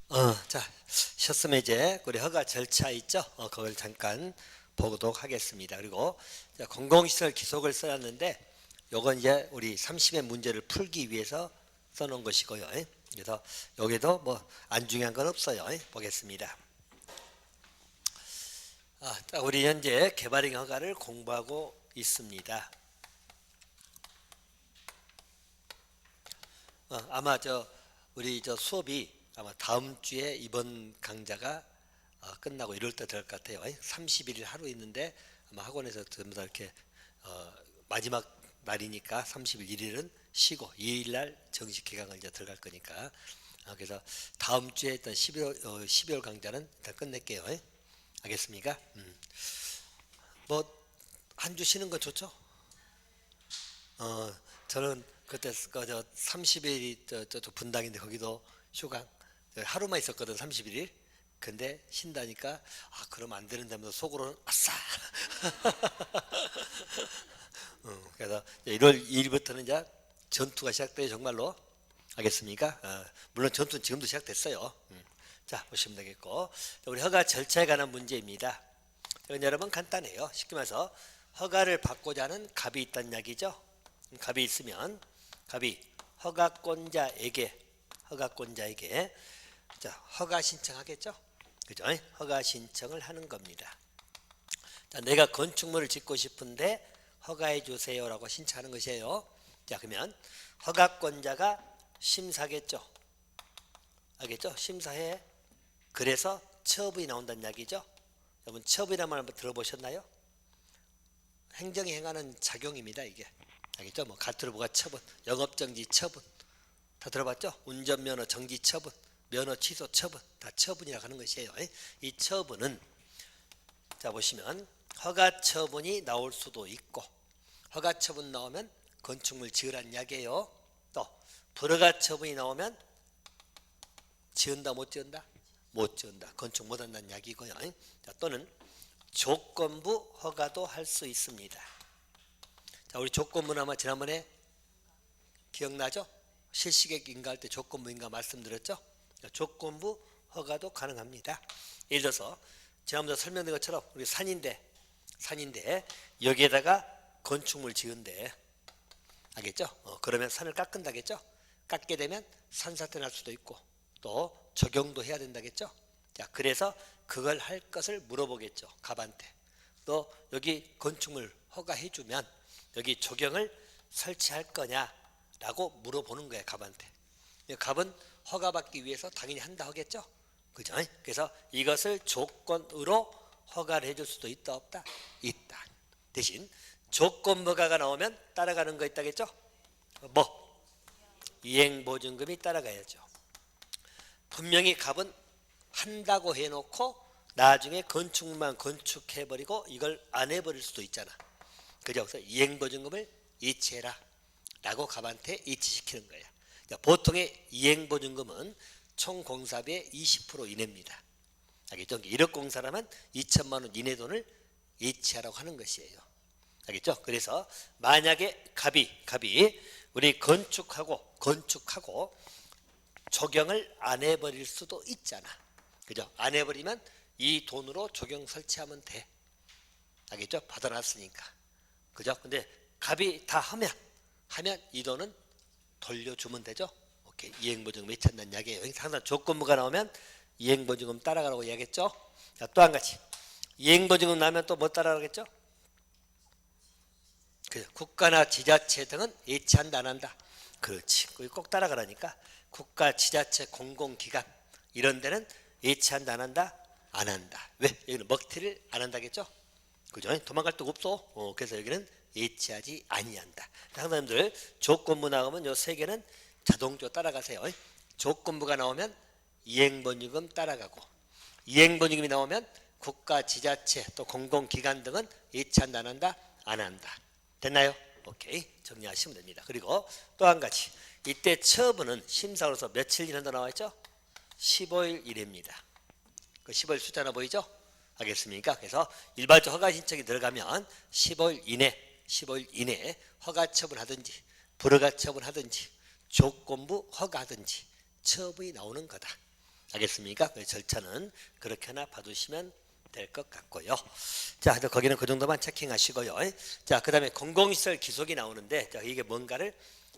자, 쉬었으면 이제 우리 허가 절차 있죠? 그걸 잠깐 보도록 하겠습니다. 그리고 공공시설 기속을 써놨는데 요건 이제 우리 30의 문제를 풀기 위해서 써놓은 것이고요. 그래서 여기도 뭐 안 중요한 건 없어요. 보겠습니다. 우리 현재 개발행 허가를 공부하고 있습니다. 아마 우리 수업이 아마 다음 주에 이번 강좌가 끝나고 이럴 때 될 것 같아요. 31일 하루 있는데 아마 학원에서 전부 다 이렇게 마지막 날이니까 31일은 쉬고 2일 날 정식 개강을 이제 들어갈 거니까 그래서 다음 주에 일단 12월 강좌는 일단 끝낼게요. 알겠습니까? 뭐 한 주 쉬는 건 좋죠? 저는 그때 30일이 저 분당인데 거기도 휴강 하루만 있었거든. 31일. 근데 쉰다니까 그럼 안 되는다면서 속으로는 아싸. 그래서 1월 2일부터는 이제 전투가 시작돼요. 정말로. 알겠습니까? 물론 전투는 지금도 시작됐어요. 자, 보시면 되겠고, 우리 허가 절차에 관한 문제입니다. 이건 여러분 간단해요. 쉽게 말해서 허가를 받고자 하는 갑이 있다는 이야기죠. 갑이 있으면 갑이 허가권자에게 자, 허가 신청하겠죠. 그죠? 허가 신청을 하는 겁니다. 자, 내가 건축물을 짓고 싶은데 허가해 주세요라고 신청하는 것이에요. 자, 그러면 허가권자가 심사하겠죠. 알겠죠? 심사해. 그래서 처분이 나온다는 이야기죠. 여러분 처분이라는 말 한번 들어보셨나요? 행정이 행하는 작용입니다. 이게 알겠죠? 뭐 가투르부가 처분, 영업정지 처분 다 들어봤죠? 운전면허 정지 처분, 면허 취소 처분 다 처분이라고 하는 것이에요. 이 처분은 자 보시면 허가 처분이 나올 수도 있고 허가 처분 나오면 건축물 지으라는 이야기예요. 또 불허가 처분이 나오면 지은다 못 지은다? 못 지은다. 건축 못 한다는 이야기고요. 자, 또는 조건부 허가도 할 수 있습니다. 자, 우리 조건부는 아마 지난번에 기억나죠? 실시객 인가할 때 조건부 인가 말씀드렸죠? 조건부 허가도 가능합니다. 예를 들어서 지난번에 설명드린 것처럼 우리 산인데 여기에다가 건축물 지은데 알겠죠? 그러면 산을 깎은다겠죠? 깎게 되면 산사태 날 수도 있고 또 적용도 해야 된다겠죠? 자, 그래서 그걸 할 것을 물어보겠죠. 갑한테. 너 여기 건축물 허가해주면 여기 조경을 설치할 거냐라고 물어보는 거예요. 갑한테. 갑은 허가받기 위해서 당연히 한다 하겠죠. 그죠? 그래서 이것을 조건으로 허가를 해줄 수도 있다 없다? 있다. 대신 조건부가 나오면 따라가는 거 있다겠죠? 뭐? 이행보증금이 따라가야죠. 분명히 갑은 한다고 해놓고 나중에 건축만 건축해버리고 이걸 안 해버릴 수도 있잖아. 그죠? 그래서 이행보증금을 이체해라 라고 갑한테 이체시키는 거예요. 그러니까 보통의 이행보증금은 총 공사비의 20% 이내입니다. 알겠죠? 1억 공사라면 2천만 원 이내 돈을 이체하라고 하는 것이에요. 알겠죠? 그래서 만약에 갑이 우리 건축하고 조경을 안 해버릴 수도 있잖아. 그죠? 안 해버리면 이 돈으로 조경 설치하면 돼. 알겠죠? 받아놨으니까. 그죠? 근데 갑이 다 하면 이 돈은 돌려주면 되죠? 오케이. 이행보증금 미쳤다는 이야기예요. 항상 조건부가 나오면 이행보증금 따라가라고 이야기했죠? 자, 또 한 가지. 이행보증금 나면 또 뭐 따라가겠죠? 국가나 지자체 등은 예치한다 안 한다. 그렇지. 꼭 따라가라니까. 국가, 지자체, 공공기관 이런 데는 예치한다 안 한다? 안 한다. 왜? 여기는 먹튀를 안 한다겠죠? 그죠? 도망갈 데가 없어. 그래서 여기는 예치하지 아니한다. 상사님들 조건부 나오면 요 세 개는 자동적으로 따라가세요. 조건부가 나오면 이행보증금 따라가고 이행보증금이 나오면 국가, 지자체 또 공공기관 등은 예치한다 안 한다? 안 한다. 됐나요? 오케이. 정리하시면 됩니다. 그리고 또 한 가지. 이때 처분은 심사로서 며칠 이내도 나와있죠? 15일 이내입니다. 그 15일 숫자 하나 보이죠? 알겠습니까? 그래서 일반적 허가 신청이 들어가면 15일 이내에 허가 처분하든지 불허가 처분하든지 조건부 허가하든지 처분이 나오는 거다. 알겠습니까? 그 절차는 그렇게 하나 봐두시면 될 것 같고요. 자, 거기는 그 정도만 체킹하시고요. 자, 그 다음에 공공시설 기속이 나오는데, 자, 이게 뭔가를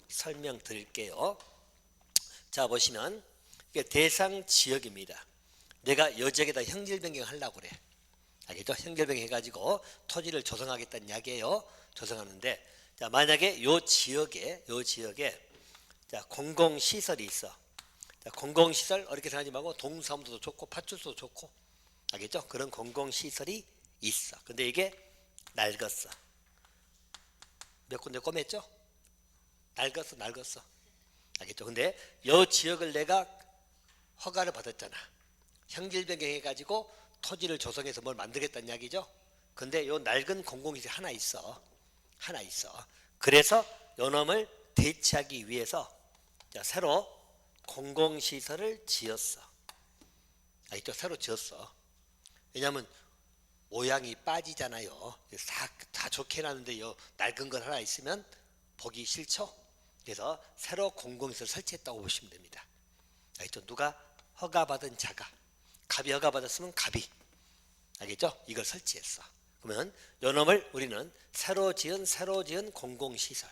설명드릴게요. 자, 보시면 이게 대상 지역입니다. 내가 여 지역에다 형질 변경하려고 그래. 알겠죠? 형질 변경해가지고 토지를 조성하겠다는 이야기예요. 조성하는데, 자, 만약에 요 지역에 자, 공공시설이 있어. 자, 공공시설 어렵게 생각하지 말고 동사무소도 좋고 파출소도 좋고, 알겠죠? 그런 공공시설이 있어. 근데 이게 낡았어. 몇 군데 꼬맸죠? 낡았어. 알겠죠? 근데 요 지역을 내가 허가를 받았잖아. 형질 변경해가지고 토지를 조성해서 뭘 만들겠다는 이야기죠. 근데 요 낡은 공공시설이 하나 있어. 그래서 요 놈을 대체하기 위해서 자, 새로 공공시설을 지었어. 알겠죠? 새로 지었어. 왜냐하면 모양이 빠지잖아요. 다 좋게 해놨는데 요 낡은 건 하나 있으면 보기 싫죠. 그래서 새로 공공시설 설치했다고 보시면 됩니다. 알겠죠? 누가 허가받은 자가, 갑이 허가받았으면 갑이, 알겠죠? 이걸 설치했어. 그러면 요 놈을 우리는 새로 지은 공공시설,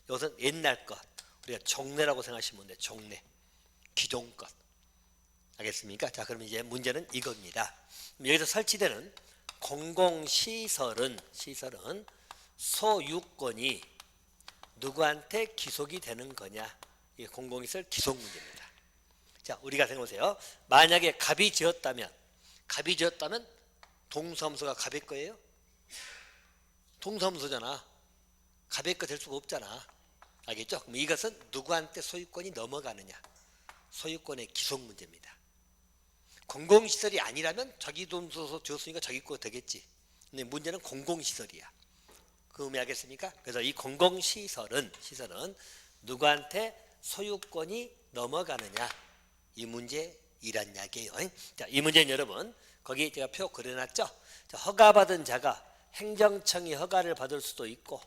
이것은 옛날 것, 우리가 종래라고 생각하시면 돼. 종래, 기존 것. 알겠습니까? 자, 그러면 이제 문제는 이겁니다. 여기서 설치되는 공공시설은 소유권이 누구한테 기속이 되는 거냐? 이게 공공시설 기속 문제입니다. 자, 우리가 생각해보세요. 만약에 갑이 지었다면 동사무소가 갑의 거예요? 동사무소잖아. 갑의 거 될 수가 없잖아. 알겠죠? 그럼 이것은 누구한테 소유권이 넘어가느냐? 소유권의 기속 문제입니다. 공공시설이 아니라면 자기 돈 써서 지었으니까 자기 거 되겠지. 근데 문제는 공공시설이야. 그 의미 알겠습니까? 그래서 이 공공시설은 누구한테 소유권이 넘어가느냐, 이 문제이란 이야기예요. 자, 이 문제는 여러분 거기 제가 표 그려놨죠. 자, 허가받은 자가 행정청이 허가를 받을 수도 있고,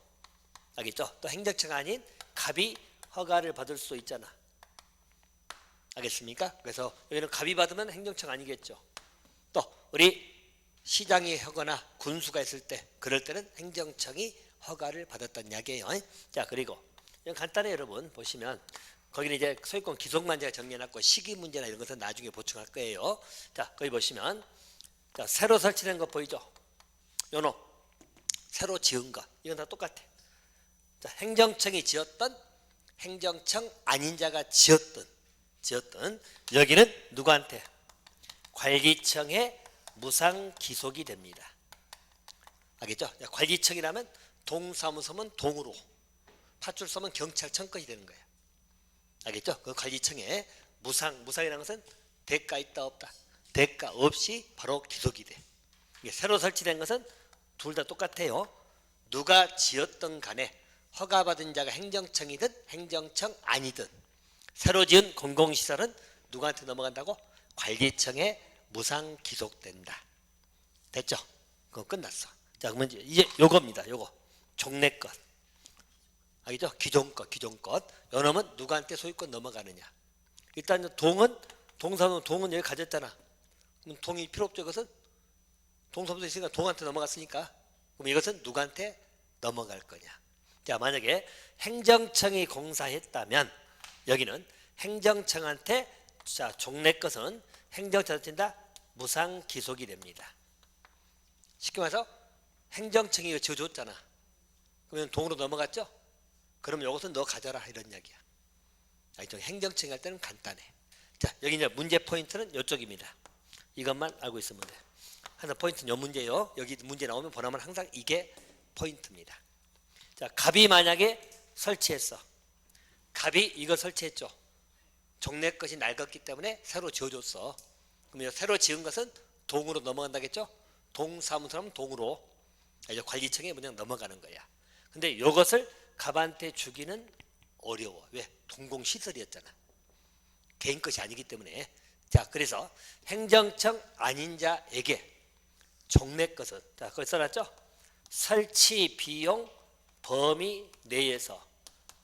알겠죠? 또 행정청 아닌 갑이 허가를 받을 수도 있잖아. 알겠습니까? 그래서 여기는 갑이 받으면 행정청 아니겠죠. 또 우리 시장이 하거나 군수가 있을 때, 그럴 때는 행정청이 허가를 받았다는 이야기예요. 자, 그리고 이건 간단해. 여러분 보시면 거기는 이제 소유권 기속만 제가 정리해놨고, 시기 문제나 이런 것은 나중에 보충할 거예요. 자, 거기 보시면 자, 새로 설치된 거 보이죠? 요놈 새로 지은 거, 이건 다 똑같아. 자, 행정청이 지었던, 행정청 아닌 자가 지었던 여기는 누구한테? 관리청에 무상 기속이 됩니다. 알겠죠? 관리청이라면 동사무소면 동으로, 파출소면 경찰청 것이 되는 거예요. 알겠죠? 그 관리청에 무상이라는 것은 대가 있다 없다, 대가 없이 바로 기속이 돼. 이게 새로 설치된 것은 둘 다 똑같아요. 누가 지었던 간에 허가받은 자가 행정청이든 행정청 아니든 새로 지은 공공시설은 누구한테 넘어간다고? 관리청에 무상 기속된다. 됐죠? 그거 끝났어. 자, 그러면 이제 요겁니다. 요거 종래 것, 알겠죠? 기존 것. 요놈은 누구한테 소유권 넘어가느냐? 일단 동은 여기 가졌잖아. 그럼 동이 필요 없죠. 이것은 동사무소 있으니까 동한테 넘어갔으니까, 그럼 이것은 누구한테 넘어갈 거냐? 자, 만약에 행정청이 공사했다면 여기는 행정청한테, 자, 종래 것은 행정청한테 다 무상 기속이 됩니다. 쉽게 말해서 행정청이 이거 지어줬잖아. 그러면 동으로 넘어갔죠? 그럼 이것은 너 가져라, 이런 이야기야. 행정청이 할 때는 간단해. 자, 여기 이제 문제 포인트는 이쪽입니다. 이것만 알고 있으면 돼. 하나 포인트는 이 문제요. 여기 문제 나오면 보나면 항상 이게 포인트입니다. 자, 갑이 만약에 설치했어. 갑이 이거 설치했죠. 종래 것이 낡았기 때문에 새로 지어줬어. 그럼 새로 지은 것은 동으로 넘어간다겠죠? 동사무소라면 동으로, 이제 관리청에 그냥 넘어가는 거야. 근데 이것을 갑한테 주기는 어려워. 왜? 공공시설이었잖아. 개인 것이 아니기 때문에. 자, 그래서 행정청 아닌 자에게 종래 것은, 자, 거기 써놨죠? 설치 비용 범위 내에서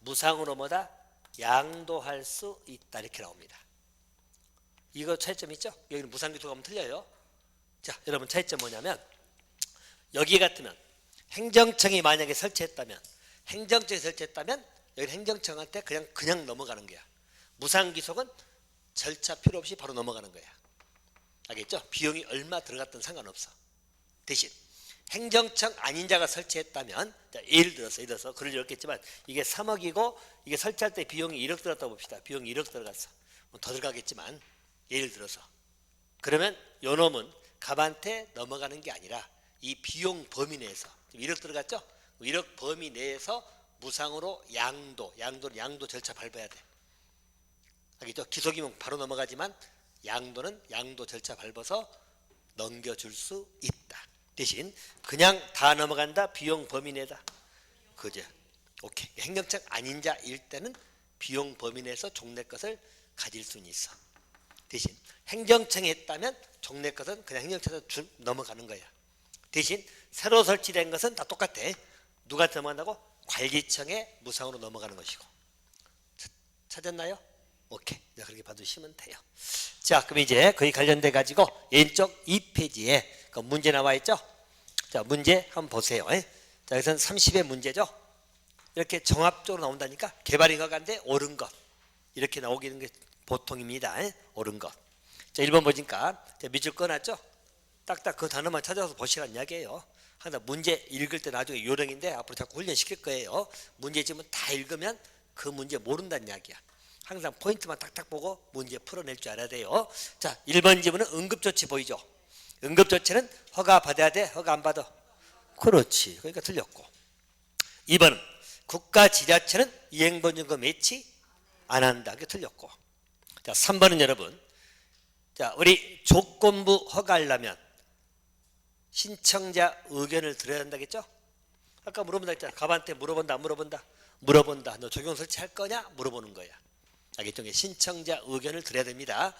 무상으로 양도할 수 있다, 이렇게 나옵니다. 이거 차이점 있죠? 여기는 무상기소가 하면 틀려요. 자, 여러분 차이점 뭐냐면 여기 같으면 행정청이 만약에 설치했다면 여기 행정청한테 그냥 넘어가는 거야. 무상기소는 절차 필요 없이 바로 넘어가는 거야. 알겠죠? 비용이 얼마 들어갔든 상관없어. 대신 행정청 아닌 자가 설치했다면, 자, 예를 들어서 그럴 일 없겠지만 이게 3억이고 이게 설치할 때 비용이 1억 들었다고 봅시다. 비용이 1억 들어갔어. 더 들어가겠지만 예를 들어서 그러면 요 놈은 갑한테 넘어가는 게 아니라 이 비용 범위 내에서 1억 들어갔죠? 1억 범위 내에서 무상으로 양도 절차 밟아야 돼. 알겠죠? 기소기면 바로 넘어가지만 양도 절차 밟아서 넘겨줄 수 있다. 대신 그냥 다 넘어간다. 비용 범위 내다. 그죠? 오케이. 행정청 아닌 자일 때는 비용 범위 내에서 종래 것을 가질 수는 있어. 대신 행정청에 했다면 종래 것은 그냥 행정청에서 넘어가는 거야. 대신 새로 설치된 것은 다 똑같아. 누구한테 넘어간다고? 관리청에 무상으로 넘어가는 것이고. 찾았나요? 오케이. 그렇게 봐두시면 돼요. 자, 그럼 이제 거기 관련돼 가지고 왼쪽 2페이지에 그 문제 나와 있죠? 자, 문제 한번 보세요. 자, 여기서는 30의 문제죠? 이렇게 종합적으로 나온다니까 개발인 것인데 옳은 것 이렇게 나오기는 게 보통입니다. 옳은 것. 자, 1번 보니까 밑줄 꺼놨죠? 딱딱 그 단어만 찾아서 보시라는 이야기예요. 항상 문제 읽을 때 나중에 요령인데 앞으로 자꾸 훈련시킬 거예요. 문제집은 다 읽으면 그 문제 모른다는 이야기야. 항상 포인트만 딱딱 보고 문제 풀어낼 줄 알아야 돼요. 자, 1번 지문은 응급조치 보이죠? 응급조치는 허가 받아야 돼? 허가 안 받아? 그렇지. 그러니까 틀렸고. 2번은 국가지자체는 이행보증금 매치 안 한다. 그게 틀렸고. 자, 3번은 여러분, 자, 우리 조건부 허가하려면 신청자 의견을 들어야 한다겠죠? 아까 물어본다 했잖아. 갑한테 물어본다, 안 물어본다? 물어본다. 너 적용 설치할 거냐? 물어보는 거야. 알겠죠? 신청자 의견을 들어야 됩니다.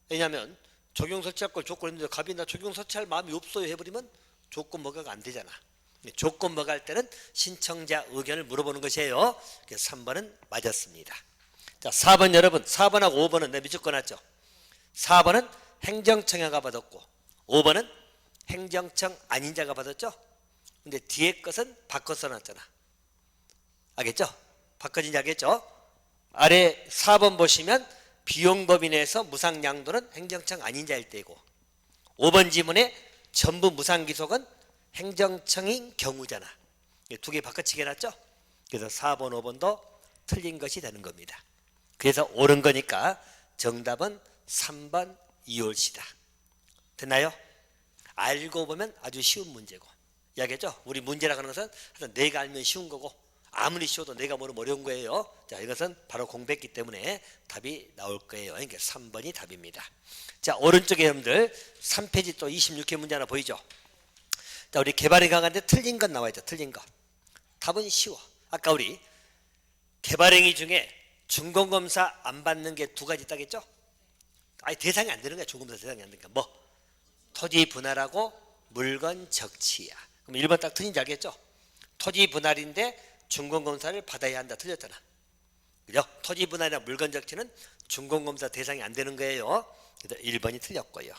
왜냐하면 적용 설치할 걸 조건 있는데 갑이 나 적용 설치할 마음이 없어요 해버리면 조건 뭐가가 안 되잖아. 조건 뭐가 할 때는 신청자 의견을 물어보는 것이에요. 그래서 3번은 맞았습니다. 자, 4번 여러분, 4번하고 5번은 내 밑줄 꺼놨죠? 4번은 행정청에가 받았고 5번은 행정청 아닌 자가 받았죠? 근데 뒤에 것은 바꿔 써놨잖아. 알겠죠? 바꿔진지 알겠죠? 아래 4번 보시면 비용 범위 내에서 무상 양도는 행정청 아닌 자일 때고 5번 지문에 전부 무상 기속은 행정청인 경우잖아. 두 개 바꿔치기 해놨죠? 그래서 4번 5번도 틀린 것이 되는 겁니다. 그래서 옳은 거니까 정답은 3번 이올시다. 됐나요? 알고 보면 아주 쉬운 문제고. 이야기했죠? 우리 문제라고 하는 것은 하여튼 내가 알면 쉬운 거고 아무리 쉬워도 내가 모르면 어려운 거예요. 자, 이것은 바로 공부했기 때문에 답이 나올 거예요. 그러니까 3번이 답입니다. 자, 오른쪽에 여러분들 3페이지 또 26회 문제 하나 보이죠? 자, 우리 개발이 강한데 틀린 것 나와 있죠. 틀린 것. 답은 쉬워. 아까 우리 개발행위 중에 준공검사 안 받는 게 두 가지 있다겠죠? 아니 대상이 안 되는 거야. 준공검사 대상이 안 되니까. 뭐? 토지 분할하고 물건 적치야. 그럼 1번 딱 틀린지 알겠죠? 토지 분할인데 준공검사를 받아야 한다. 틀렸잖아. 그죠? 토지 분할이나 물건 적치는 준공검사 대상이 안 되는 거예요. 그래서 1번이 틀렸고요.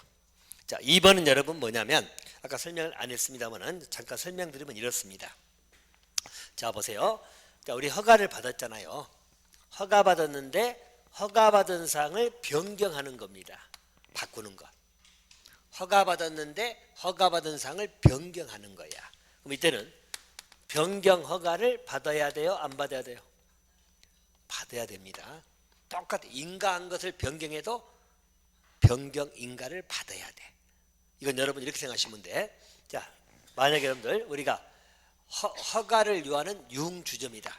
자, 2번은 여러분 뭐냐면 아까 설명을 안 했습니다만은 잠깐 설명드리면 이렇습니다. 자, 보세요. 자, 우리 허가를 받았잖아요. 허가 받았는데 허가 받은 사항을 변경하는 겁니다. 바꾸는 것. 허가 받았는데 허가 받은 사항을 변경하는 거야. 그럼 이때는 변경 허가를 받아야 돼요? 안 받아야 돼요? 받아야 됩니다. 똑같아. 인가한 것을 변경해도 변경 인가를 받아야 돼. 이건 여러분 이렇게 생각하시면 돼. 자, 만약에 여러분들 우리가 허가를 요하는 유흥주점이다.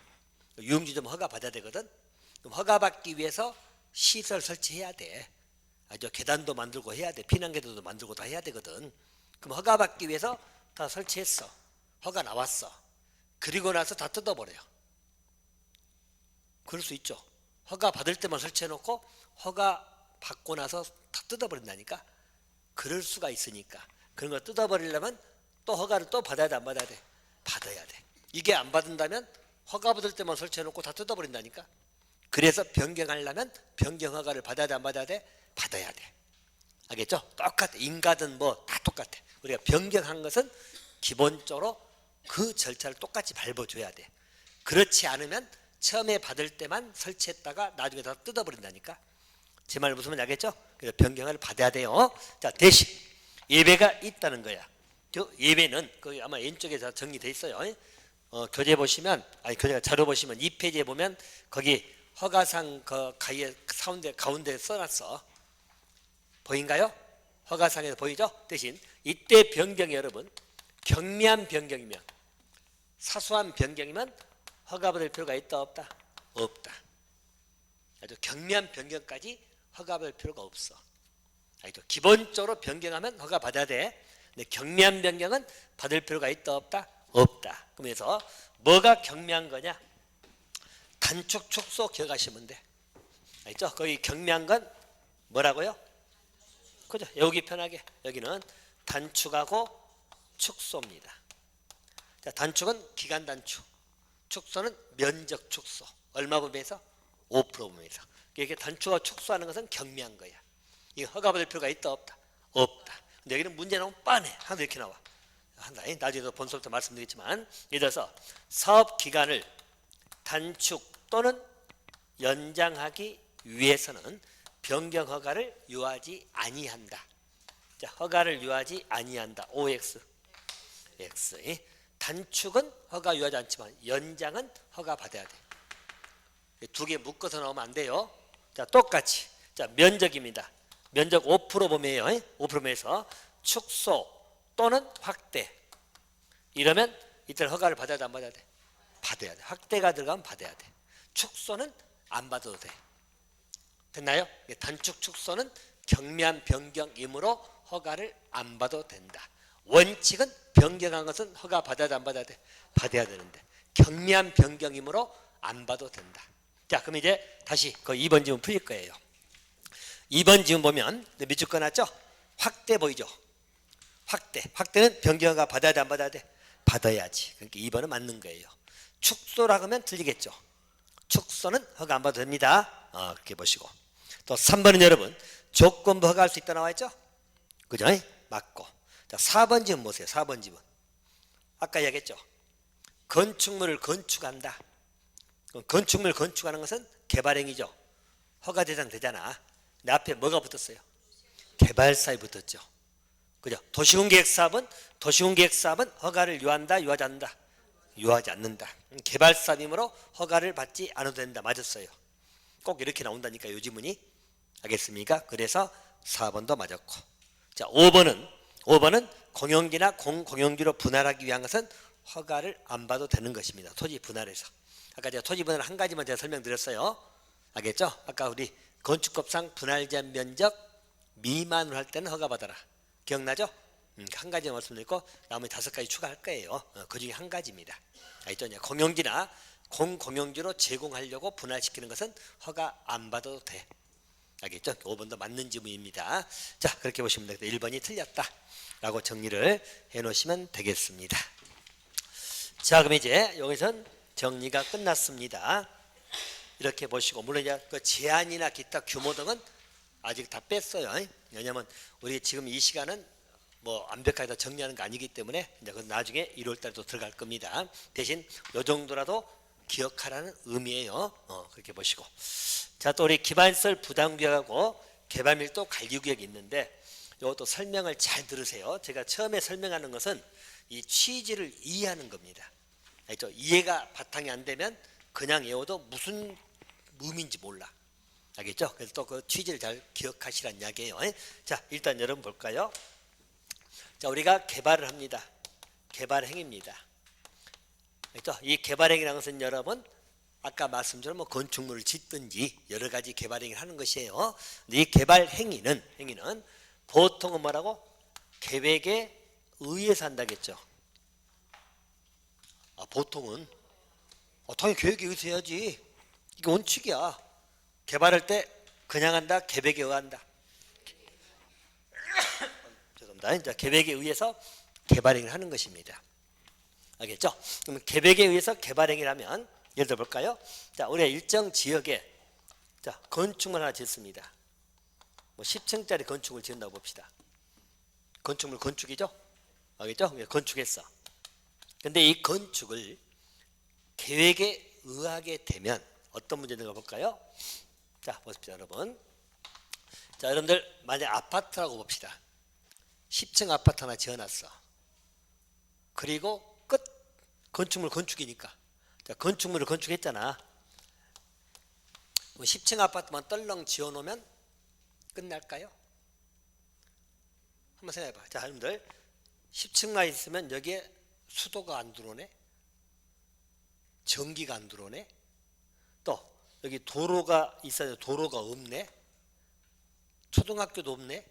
유흥주점 허가 받아야 되거든. 그럼 허가 받기 위해서 시설 설치해야 돼. 아주 계단도 만들고 해야 돼. 피난계단도 만들고 다 해야 되거든. 그럼 허가 받기 위해서 다 설치했어. 허가 나왔어. 그리고 나서 다 뜯어버려요. 그럴 수 있죠. 허가 받을 때만 설치해놓고 허가 받고 나서 다 뜯어버린다니까. 그럴 수가 있으니까 그런 거 뜯어버리려면 또 허가를 또 받아야 돼? 안 받아야 돼? 받아야 돼. 이게 안 받는다면 허가 받을 때만 설치해놓고 다 뜯어버린다니까. 그래서 변경하려면 변경 허가를 받아야 돼? 안 받아야 돼? 받아야 돼. 알겠죠? 똑같아. 인가든 뭐 다 똑같아. 우리가 변경한 것은 기본적으로 그 절차를 똑같이 밟아줘야 돼. 그렇지 않으면 처음에 받을 때만 설치했다가 나중에 다 뜯어버린다니까. 제 말 무슨 말인지 알겠죠? 그래서 변경을 받아야 돼요. 자, 대신 예배가 있다는 거야. 예배는 거기 아마 왼쪽에 다 정리돼 있어요. 교재 보시면, 아니 교재 자료 보시면 2페이지에 보면 거기 허가상 그 가운데 써놨어. 보인가요? 허가상에서 보이죠? 대신 이때 변경이 여러분 경미한 변경이면, 사소한 변경이면 허가받을 필요가 있다 없다? 없다. 아주 경미한 변경까지 허가받을 필요가 없어. 알죠? 기본적으로 변경하면 허가받아야 돼. 근데 경미한 변경은 받을 필요가 있다 없다? 없다. 그러면서 뭐가 경미한 거냐? 단축 축소 기억하시면 돼. 알죠? 거기 경미한 건 뭐라고요? 그죠? 여기 편하게 여기는 단축하고 축소입니다. 자, 단축은 기간 단축, 축소는 면적 축소. 얼마 범위에서? 5% 범위에서. 이렇게 단축하고 축소하는 것은 경미한 거야. 이거 허가받을 필요가 있다 없다? 없다. 근데 여기는 문제 나오면 빤해. 하나 이렇게 나와. 나중에도 본서부터 말씀드리겠지만, 예를 들어서 사업 기간을 단축 또는 연장하기 위해서는 변경 허가를 요하지 아니한다. 자, 허가를 요하지 아니한다. OX. X. 단축은 허가 요하지 않지만 연장은 허가 받아야 돼. 두 개 묶어서 나오면 안 돼요. 자, 똑같이. 자, 면적입니다. 면적 5% 범위에요. 5% 범위에서 축소 또는 확대. 이러면 이때 허가를 받아야 돼, 안 받아야 돼? 받아야 돼. 확대가 들어가면 받아야 돼. 축소는 안 받아도 돼. 됐나요? 단축 축소는 경미한 변경이므로 허가를 안 받아도 된다. 원칙은 변경한 것은 허가 받아야 돼, 안 받아야 돼? 받아야 되는데 경미한 변경이므로 안 받아도 된다. 자, 그럼 이제 다시 그 2번 지문 풀릴 거예요. 2번 지문 보면 밑줄 꺼놨죠? 확대 보이죠? 확대는 변경 허가 받아야 돼, 안 받아야 돼? 받아야지. 그러니까 2번은 맞는 거예요. 축소라고 하면 틀리겠죠? 축소는 허가 안 받아도 됩니다. 그렇게 보시고. 또 3번은 여러분 조건부 허가할 수 있다 나와있죠? 그죠? 맞고. 자, 4번 지문 보세요. 4번 지문. 아까 얘기했죠? 건축물을 건축한다. 건축물을 건축하는 것은 개발행위죠. 허가 대상 되잖아. 내 앞에 뭐가 붙었어요? 개발사에 붙었죠. 그죠? 도시공계획사업은 허가를 요한다, 요하지 않는다? 요하지 않는다. 개발사업이므로 허가를 받지 않아도 된다. 맞았어요. 꼭 이렇게 나온다니까 요 지문이. 알겠습니까? 그래서 4번도 맞았고. 자, 5번은 공용기나 공공용기로 분할하기 위한 것은 허가를 안 받아도 되는 것입니다. 토지 분할에서. 아까 제가 토지 분할 한 가지만 제가 설명드렸어요. 알겠죠? 아까 우리 건축법상 분할 제한 면적 미만으로 할 때는 허가 받아라. 기억나죠? 한 가지 말씀드리고 나머지 5가지 추가할 거예요. 그 중에 한 가지입니다. 알죠? 공용지나 공공용지로 제공하려고 분할시키는 것은 허가 안 받아도 돼. 알겠죠? 5번도 맞는 지문입니다. 자, 그렇게 보시면 되겠다. 1번이 틀렸다 라고 정리를 해 놓으시면 되겠습니다. 자, 그럼 이제 여기선 정리가 끝났습니다. 이렇게 보시고, 물론 이제 그 제한이나 기타 규모 등은 아직 다 뺐어요. 왜냐하면 우리 지금 이 시간은 뭐 완벽하게 다 정리하는 거 아니기 때문에 이제 그 나중에 1월달에 또 들어갈 겁니다. 대신 요 정도라도 기억하라는 의미예요. 그렇게 보시고. 자, 또 우리 기반시설 부담구역하고 개발밀도 관리구역이 있는데 이것도 설명을 잘 들으세요. 제가 처음에 설명하는 것은 이 취지를 이해하는 겁니다. 알죠? 이해가 바탕이 안 되면 그냥 외워도 무슨 의미인지 몰라. 알겠죠? 그래서 또 그 취지를 잘 기억하시란 이야기예요. 자, 일단 여러분 볼까요? 자, 우리가 개발을 합니다. 개발행위입니다. 알겠죠? 이 개발행위라는 것은 여러분 아까 말씀처럼 뭐 건축물을 짓든지 여러 가지 개발행위를 하는 것이에요. 근데 이 개발행위는 보통은 뭐라고? 계획에 의해서 한다겠죠. 보통은 당연히 계획에 의해서 해야지. 이게 원칙이야. 개발할 때 그냥 한다, 계획에 의한다. 죄송합니다. 이제 계획에 의해서 개발행위를 하는 것입니다. 알겠죠? 그럼 계획에 의해서 개발행위를 하면 예를 들어 볼까요? 자, 우리가 일정 지역에 자, 건축물 하나 짓습니다. 뭐 10층짜리 건축을 지은다고 봅시다. 건축물 건축이죠? 알겠죠? 건축했어. 근데 이 건축을 계획에 의하게 되면 어떤 문제인가 볼까요? 자, 보십시오, 여러분. 자, 여러분들 만약 아파트라고 봅시다. 10층 아파트 하나 지어놨어. 그리고 끝. 건축물 건축이니까. 자, 건축물을 건축했잖아. 10층 아파트만 떨렁 지어놓으면 끝날까요? 한번 생각해봐. 자, 여러분들 10층만 있으면 여기에 수도가 안 들어오네, 전기가 안 들어오네, 또 여기 도로가 있어야 도로가 없네, 초등학교도 없네.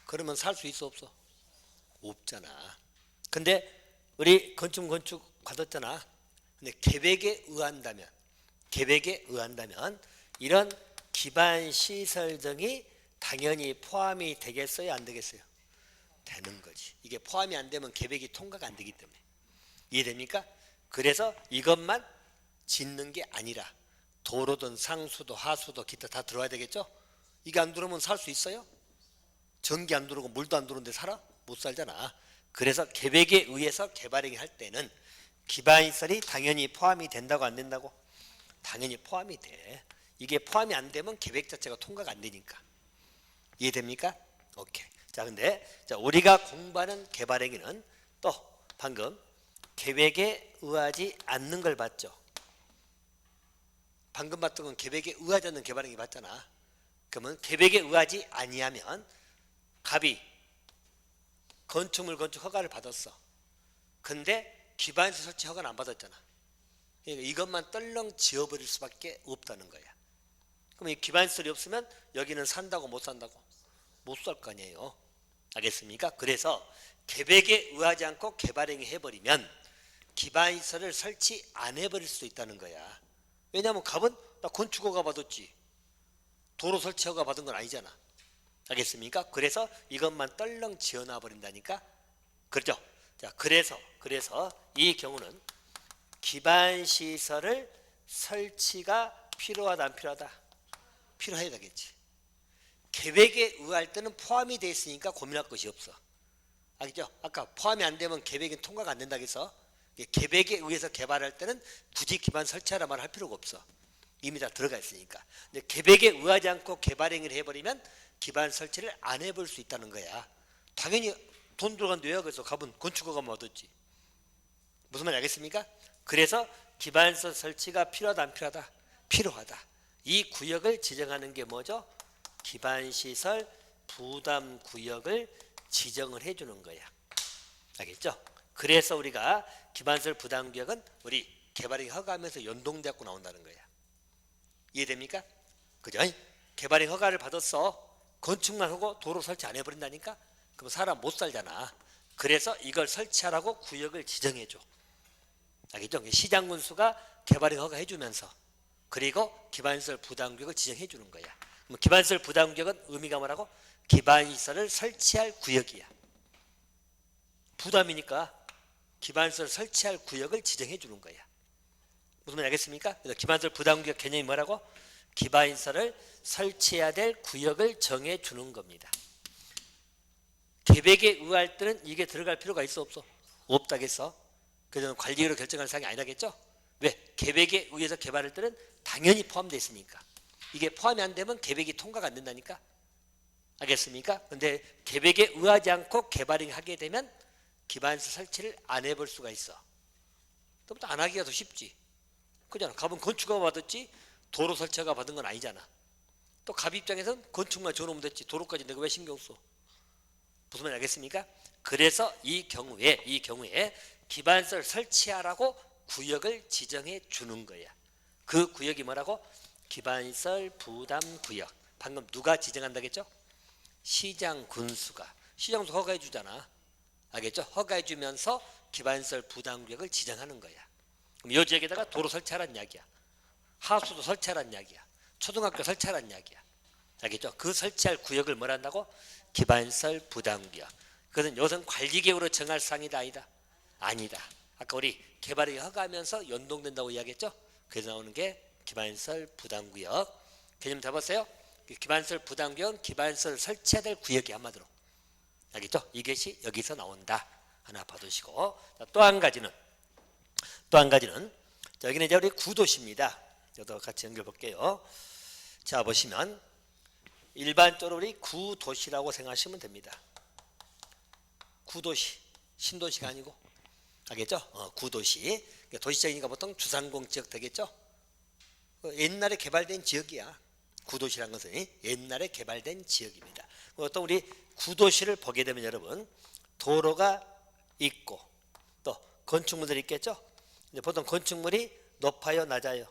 그러면 살 수 있어 없어? 없잖아. 근데 우리 건축 받았잖아. 근데 계획에 의한다면 이런 기반 시설 등이 당연히 포함이 되겠어요, 안 되겠어요? 되는 거지. 이게 포함이 안 되면 계획이 통과가 안 되기 때문에. 이해됩니까? 그래서 이것만 짓는 게 아니라 도로든 상수도 하수도 기타 다 들어와야 되겠죠? 이게 안 들어오면 살 수 있어요? 전기 안 들어오고 물도 안 들어오는데 살아? 못 살잖아. 그래서 계획에 의해서 개발을 할 때는 기반시설이 당연히 포함이 된다고 안 된다고? 당연히 포함이 돼. 이게 포함이 안 되면 계획 자체가 통과가 안 되니까. 이해됩니까? 오케이. 자, 근데 우리가 공부하는 개발행위는 또 방금 계획에 의하지 않는 걸 봤죠. 방금 봤던 건 계획에 의하지 않는 개발행위 봤잖아. 그러면 계획에 의하지 아니하면 갑이 건축물 건축 허가를 받았어. 근데 기반시설 설치 허가는 안 받았잖아. 그러니까 이것만 떨렁 지어버릴 수밖에 없다는 거야. 그럼 이 기반시설이 없으면 여기는 산다고 못 산다고? 못 살 거 아니에요. 알겠습니까? 그래서 계획에 의하지 않고 개발행위 해버리면 기반시설을 설치 안 해버릴 수도 있다는 거야. 왜냐하면 갑은 나 건축허가 받았지, 도로 설치허가 받은 건 아니잖아. 알겠습니까? 그래서 이것만 떨렁 지어놔 버린다니까. 그렇죠? 자, 그래서 이 경우는 기반시설을 설치가 필요하다 안 필요하다? 필요해야 되겠지. 계획에 의할 때는 포함이 되어 있으니까 고민할 것이 없어. 알겠죠? 아까 포함이 안 되면 계획이 통과가 안 된다고 해서 계획에 의해서 개발할 때는 굳이 기반 설치하라 말할 필요가 없어. 이미 다 들어가 있으니까. 근데 계획에 의하지 않고 개발행위를 해버리면 기반 설치를 안 해볼 수 있다는 거야. 당연히 돈 들어간 데야. 그래서 갑은 건축허가만 얻었지. 무슨 말인지 알겠습니까? 그래서 기반시설 설치가 필요하다 안 필요하다? 필요하다. 이 구역을 지정하는 게 뭐죠? 기반시설 부담구역을 지정을 해주는 거야. 알겠죠? 그래서 우리가 기반시설 부담구역은 우리 개발이 허가하면서 연동되고 나온다는 거야. 이해됩니까? 그죠? 개발이 허가를 받았어. 건축만 하고 도로 설치 안 해버린다니까? 그럼 사람 못 살잖아. 그래서 이걸 설치하라고 구역을 지정해줘. 알겠죠? 시장군수가 개발이 허가해주면서 그리고 기반시설 부담구역을 지정해주는 거야. 그럼 기반시설 부담구역은 의미가 뭐라고? 기반시설을 설치할 구역이야. 부담이니까 기반시설 설치할 구역을 지정해주는 거야. 무슨 말인지 알겠습니까? 그래서 기반시설 부담구역 개념이 뭐라고? 기반시설을 설치해야 될 구역을 정해주는 겁니다. 계획에 의할 때는 이게 들어갈 필요가 있어 없어? 없다겠어. 그래서 관리로 결정할 사항이 아니라겠죠? 왜? 계획에 의해서 개발할 때는 당연히 포함되어 있으니까. 이게 포함이 안 되면 계획이 통과가 안 된다니까. 알겠습니까? 근데 계획에 의하지 않고 개발을 하게 되면 기반시설 설치를 안 해볼 수가 있어. 또 안 하기가 더 쉽지. 그잖아. 갑은 건축허가 받았지 도로 설치허가 받은 건 아니잖아. 또 갑 입장에서는 건축만 줘놓으면 됐지 도로까지 내가 왜 신경 써? 무슨 말인지 알겠습니까? 그래서 이 경우에 기반시설 설치하라고 구역을 지정해 주는 거야. 그 구역이 뭐라고? 기반시설 부담구역. 방금 누가 지정한다겠죠? 시장군수가. 시장군수 허가해 주잖아. 알겠죠? 허가해 주면서 기반시설 부담구역을 지정하는 거야. 그럼 이 지역에다가 도로 설치하라는 이야기야. 하수도 설치하라는 이야기야. 초등학교 설치하라는 이야기야. 알겠죠? 그 설치할 구역을 뭐라 한다고? 기반시설 부담구역. 그것은 요선 관리계획으로 정할 사항이다 아니다? 아니다. 아까 우리 개발이 허가하면서 연동된다고 이야기했죠? 그래서 나오는 게 기반시설 부담구역. 개념 잡았어요? 기반시설 부담구역은 기반시설 설치해야 될 구역이 한마디로. 알겠죠? 이것이 여기서 나온다. 하나 봐두시고. 또 한 가지는 자, 여기는 이제 우리 구도시입니다. 여기도 같이 연결 볼게요. 자, 보시면 일반적으로 우리 구도시라고 생각하시면 됩니다. 구도시, 신도시가 아니고. 알겠죠? 구도시. 도시적이니까 보통 주상공 지역 되겠죠? 옛날에 개발된 지역이야. 구도시란 것은 옛날에 개발된 지역입니다. 또 우리 구도시를 보게 되면 여러분 도로가 있고 또 건축물들이 있겠죠? 보통 건축물이 높아요, 낮아요?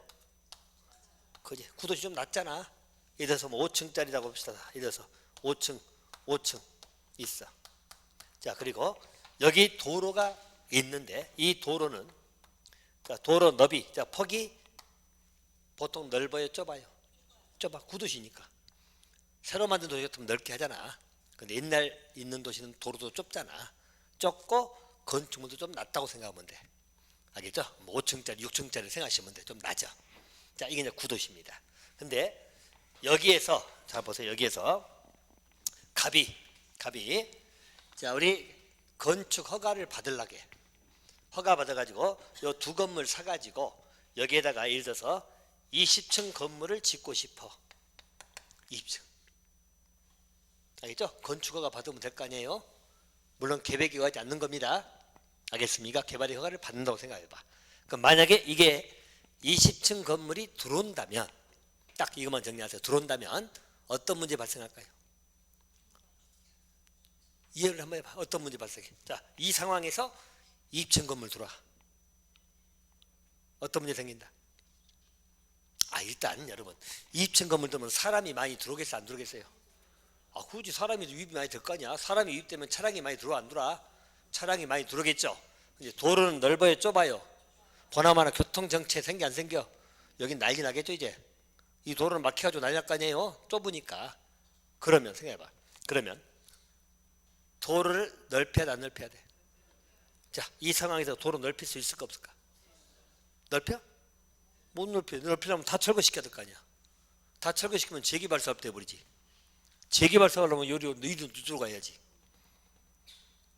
그지? 구도시 좀 낮잖아. 예를 들어서 뭐 5층짜리라고 봅시다. 예를 들어서 5층 있어. 자, 그리고 여기 도로가 있는데 이 도로는 도로 너비, 자, 폭이 보통 넓어요, 좁아요? 좁아. 구도시니까. 새로 만든 도시 같으면 넓게 하잖아. 근데 옛날 있는 도시는 도로도 좁잖아. 좁고 건축물도 좀 낮다고 생각하면 돼. 알겠죠? 뭐 5층짜리, 6층짜리 생각하시면 돼. 좀 낮아. 자, 이게 이제 구도시입니다. 근데 여기에서 자 보세요. 여기에서 갑이 자, 우리 건축 허가를 받으려게 허가 받아가지고 요 두 건물 사가지고 여기에다가 예를 들어서 20층 건물을 짓고 싶어. 20층. 알겠죠? 건축허가 받으면 될 거 아니에요? 물론 계획이 하지 않는 겁니다. 알겠습니까? 개발의 허가를 받는다고 생각해봐. 그럼 만약에 이게 20층 건물이 들어온다면 딱 이것만 정리하세요. 들어온다면 어떤 문제 발생할까요? 이해를 한번 해봐. 어떤 문제 발생해? 자, 이 상황에서 20층 건물 들어와. 어떤 문제 생긴다? 일단 여러분 20층 건물 들면 사람이 많이 들어오겠어, 안 들어오겠어요? 굳이 사람이 유입이 많이 될 거 아니야? 사람이 유입되면 차량이 많이 들어와, 안 들어와? 차량이 많이 들어오겠죠. 이제 도로는 넓어요, 좁아요? 보나마나 교통정체 생겨, 안 생겨? 여긴 난리 나겠죠. 이제 이 도로는 막혀가지고 난리 날 거 아니에요? 좁으니까. 그러면 생각해봐. 그러면 도로를 넓혀야 돼, 안 넓혀야 돼? 자, 이 상황에서 도로 넓힐 수 있을까, 없을까? 넓혀? 못 넓혀. 넓히려면 다 철거시켜야 될 거 아니야. 다 철거시키면 재개발 사업 돼버리지. 재개발 사업 하려면 요리 너희들 들어가야지.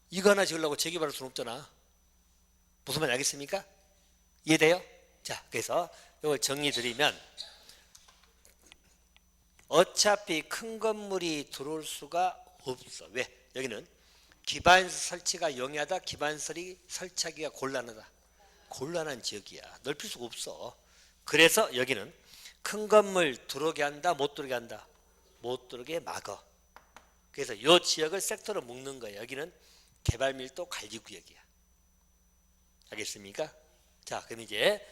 이거 하나 지으려고 재개발할 수는 없잖아. 무슨 말인지 알겠습니까? 이해돼요? 자, 그래서 이걸 정리드리면 어차피 큰 건물이 들어올 수가 없어. 왜? 여기는 기반시설 설치가 용이하다, 기반시설이 설치하기가 곤란한 지역이야. 넓힐 수가 없어. 그래서 여기는 큰 건물 들어오게 한다, 못 들어오게 한다? 못 들어오게 막어. 그래서 이 지역을 섹터로 묶는 거예요. 여기는 개발밀도 관리구역이야. 알겠습니까? 자, 그럼 이제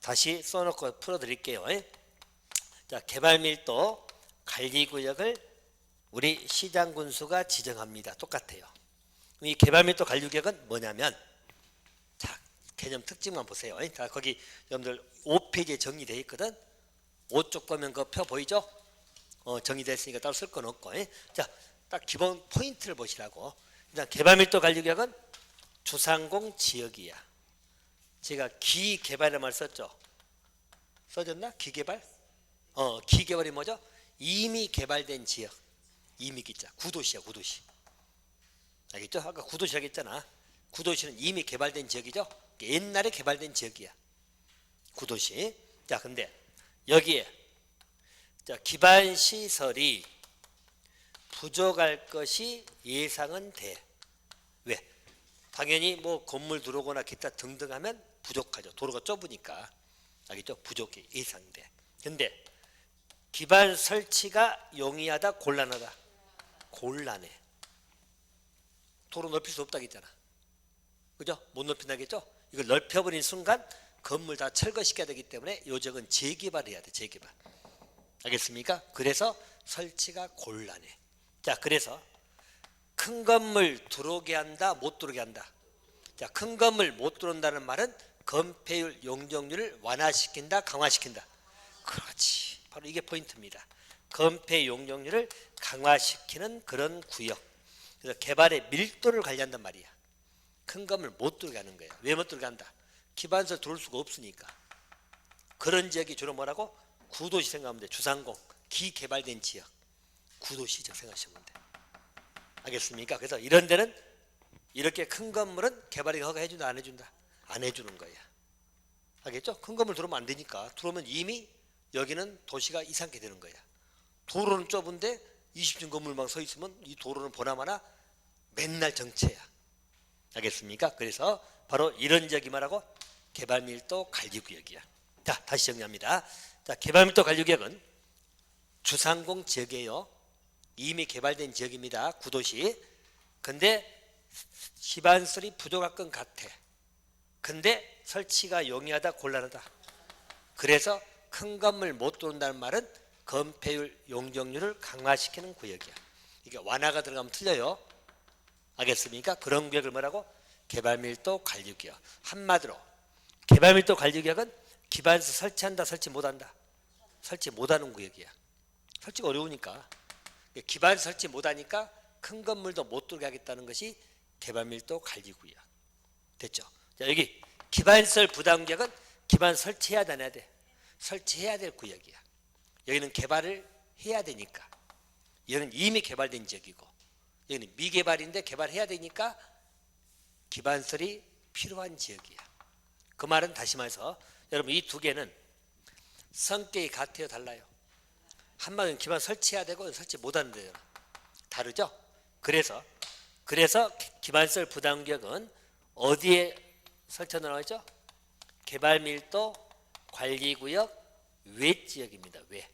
다시 써놓고 풀어드릴게요. 자, 개발밀도 관리구역을 우리 시장군수가 지정합니다. 똑같아요. 이 개발밀도 관리구역은 뭐냐면, 자, 개념 특징만 보세요. 자, 거기 여러분들 5페이지에 정리되어 있거든. 5쪽 보면 그 표 보이죠? 정리됐으니까 따로 쓸 건 없고. 자, 딱 기본 포인트를 보시라고. 일단 개발밀도 관리구역은 주상공 지역이야. 제가 기개발의 말 썼죠? 써졌나? 기개발? 기개발이 뭐죠? 이미 개발된 지역. 이미 기자. 구도시야, 구도시. 알겠죠? 아까 구도시라고 했잖아. 구도시는 이미 개발된 지역이죠? 옛날에 개발된 지역이야. 구도시. 자, 근데 여기에 자, 기반 시설이 부족할 것이 예상은 돼. 왜? 당연히 뭐 건물 들어오거나 기타 등등 하면 부족하죠. 도로가 좁으니까. 알겠죠? 부족해. 예상돼. 근데 기반 설치가 용이하다, 곤란하다? 곤란해. 도로 넓힐 수 없다겠잖아. 그죠? 못 넓힌다겠죠? 이걸 넓혀버린 순간 건물 다 철거시켜야 되기 때문에 요 지역은 재개발해야 돼. 재개발. 알겠습니까? 그래서 설치가 곤란해. 자, 그래서 큰 건물 들어오게 한다, 못 들어오게 한다? 자, 큰 건물 못 들어온다는 말은 건폐율, 용적률을 완화시킨다, 강화시킨다? 그렇지. 바로 이게 포인트입니다. 건폐 용적률을 강화시키는 그런 구역. 그래서 개발의 밀도를 관리한단 말이야. 큰 건물 못 들어오게 하는 거예요. 왜 못 들어오게 한다? 기반시설 들어올 수가 없으니까. 그런 지역이 주로 뭐라고? 구도시 생각하면 돼. 주상공, 기개발된 지역, 구도시적 생각하시면 돼. 알겠습니까? 그래서 이런 데는 이렇게 큰 건물은 개발이 허가해준다 안 해준다? 안 해주는 거야. 알겠죠? 큰 건물 들어오면 안 되니까. 들어오면 이미 여기는 도시가 이상하게 되는 거야. 도로는 좁은데 20층 건물만 서 있으면 이 도로는 보나마나 맨날 정체야. 알겠습니까? 그래서 바로 이런 지역이 말하고 개발밀도 관리구역이야. 자, 다시 정리합니다. 자, 개발밀도 관리구역은 주상공 지역이에요. 이미 개발된 지역입니다. 구도시. 근데 시반설이 부족할 것 같아. 근데 설치가 용이하다 곤란하다. 그래서 큰 건물 못 들어온다는 말은 건폐율 용적률을 강화시키는 구역이야. 이게 완화가 들어가면 틀려요. 알겠습니까? 그런 구역을 뭐라고? 개발밀도 관리구역. 한마디로 개발밀도 관리구역은 기반서 설치한다 설치 못한다? 설치 못하는 구역이야. 설치가 어려우니까. 기반서 설치 못하니까 큰 건물도 못 들어오게 하겠다는 것이 개발밀도 관리구역. 됐죠? 자, 여기 기반설 부담구역은 기반 설치해야 되냐 돼? 설치해야 될 구역이야. 여기는 개발을 해야 되니까. 여기는 이미 개발된 지역이고 여기는 미개발인데 개발해야 되니까 기반설이 필요한 지역이야. 그 말은 다시 말해서 여러분 이 두 개는 성격이 같아요 달라요? 한마디는 기반 설치해야 되고 설치 못하는 데요. 다르죠? 그래서 기반설 부담구역은 어디에 설치가 나와 있죠? 개발밀도 관리구역 외지역입니다. 외.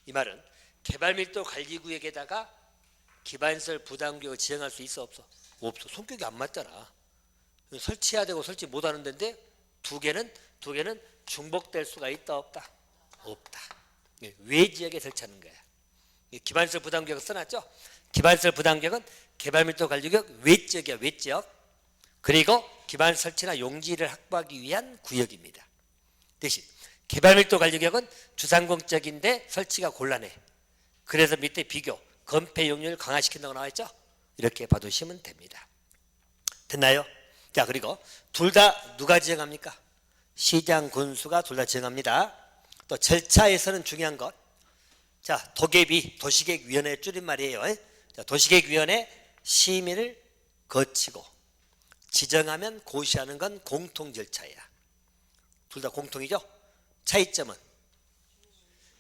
이 말은 개발밀도 관리구역에다가 기반설 부담구역을 지정할 수 있어 없어? 없어. 성격이 안 맞잖아. 설치해야 되고 설치 못하는 데인데 두 개는 중복될 수가 있다 없다? 없다. 외지역에 설치하는 거야. 기반설 부담구역을 써놨죠? 기반설 부담구역은 개발밀도 관리구역 외지역이야. 외지역. 그리고 기반 설치나 용지를 확보하기 위한 구역입니다. 대신 개발밀도 관리구역은 주상공적인데 설치가 곤란해. 그래서 밑에 비교 건폐 용률을 강화시킨다고 나와있죠? 이렇게 봐두시면 됩니다. 됐나요? 자, 그리고 둘 다 누가 지정합니까? 시장 군수가 둘 다 지정합니다. 또 절차에서는 중요한 것. 자, 도계비 도시계획위원회 줄임말이에요. 자, 도시계획위원회 심의를 거치고 지정하면 고시하는 건 공통 절차야. 둘 다 공통이죠? 차이점은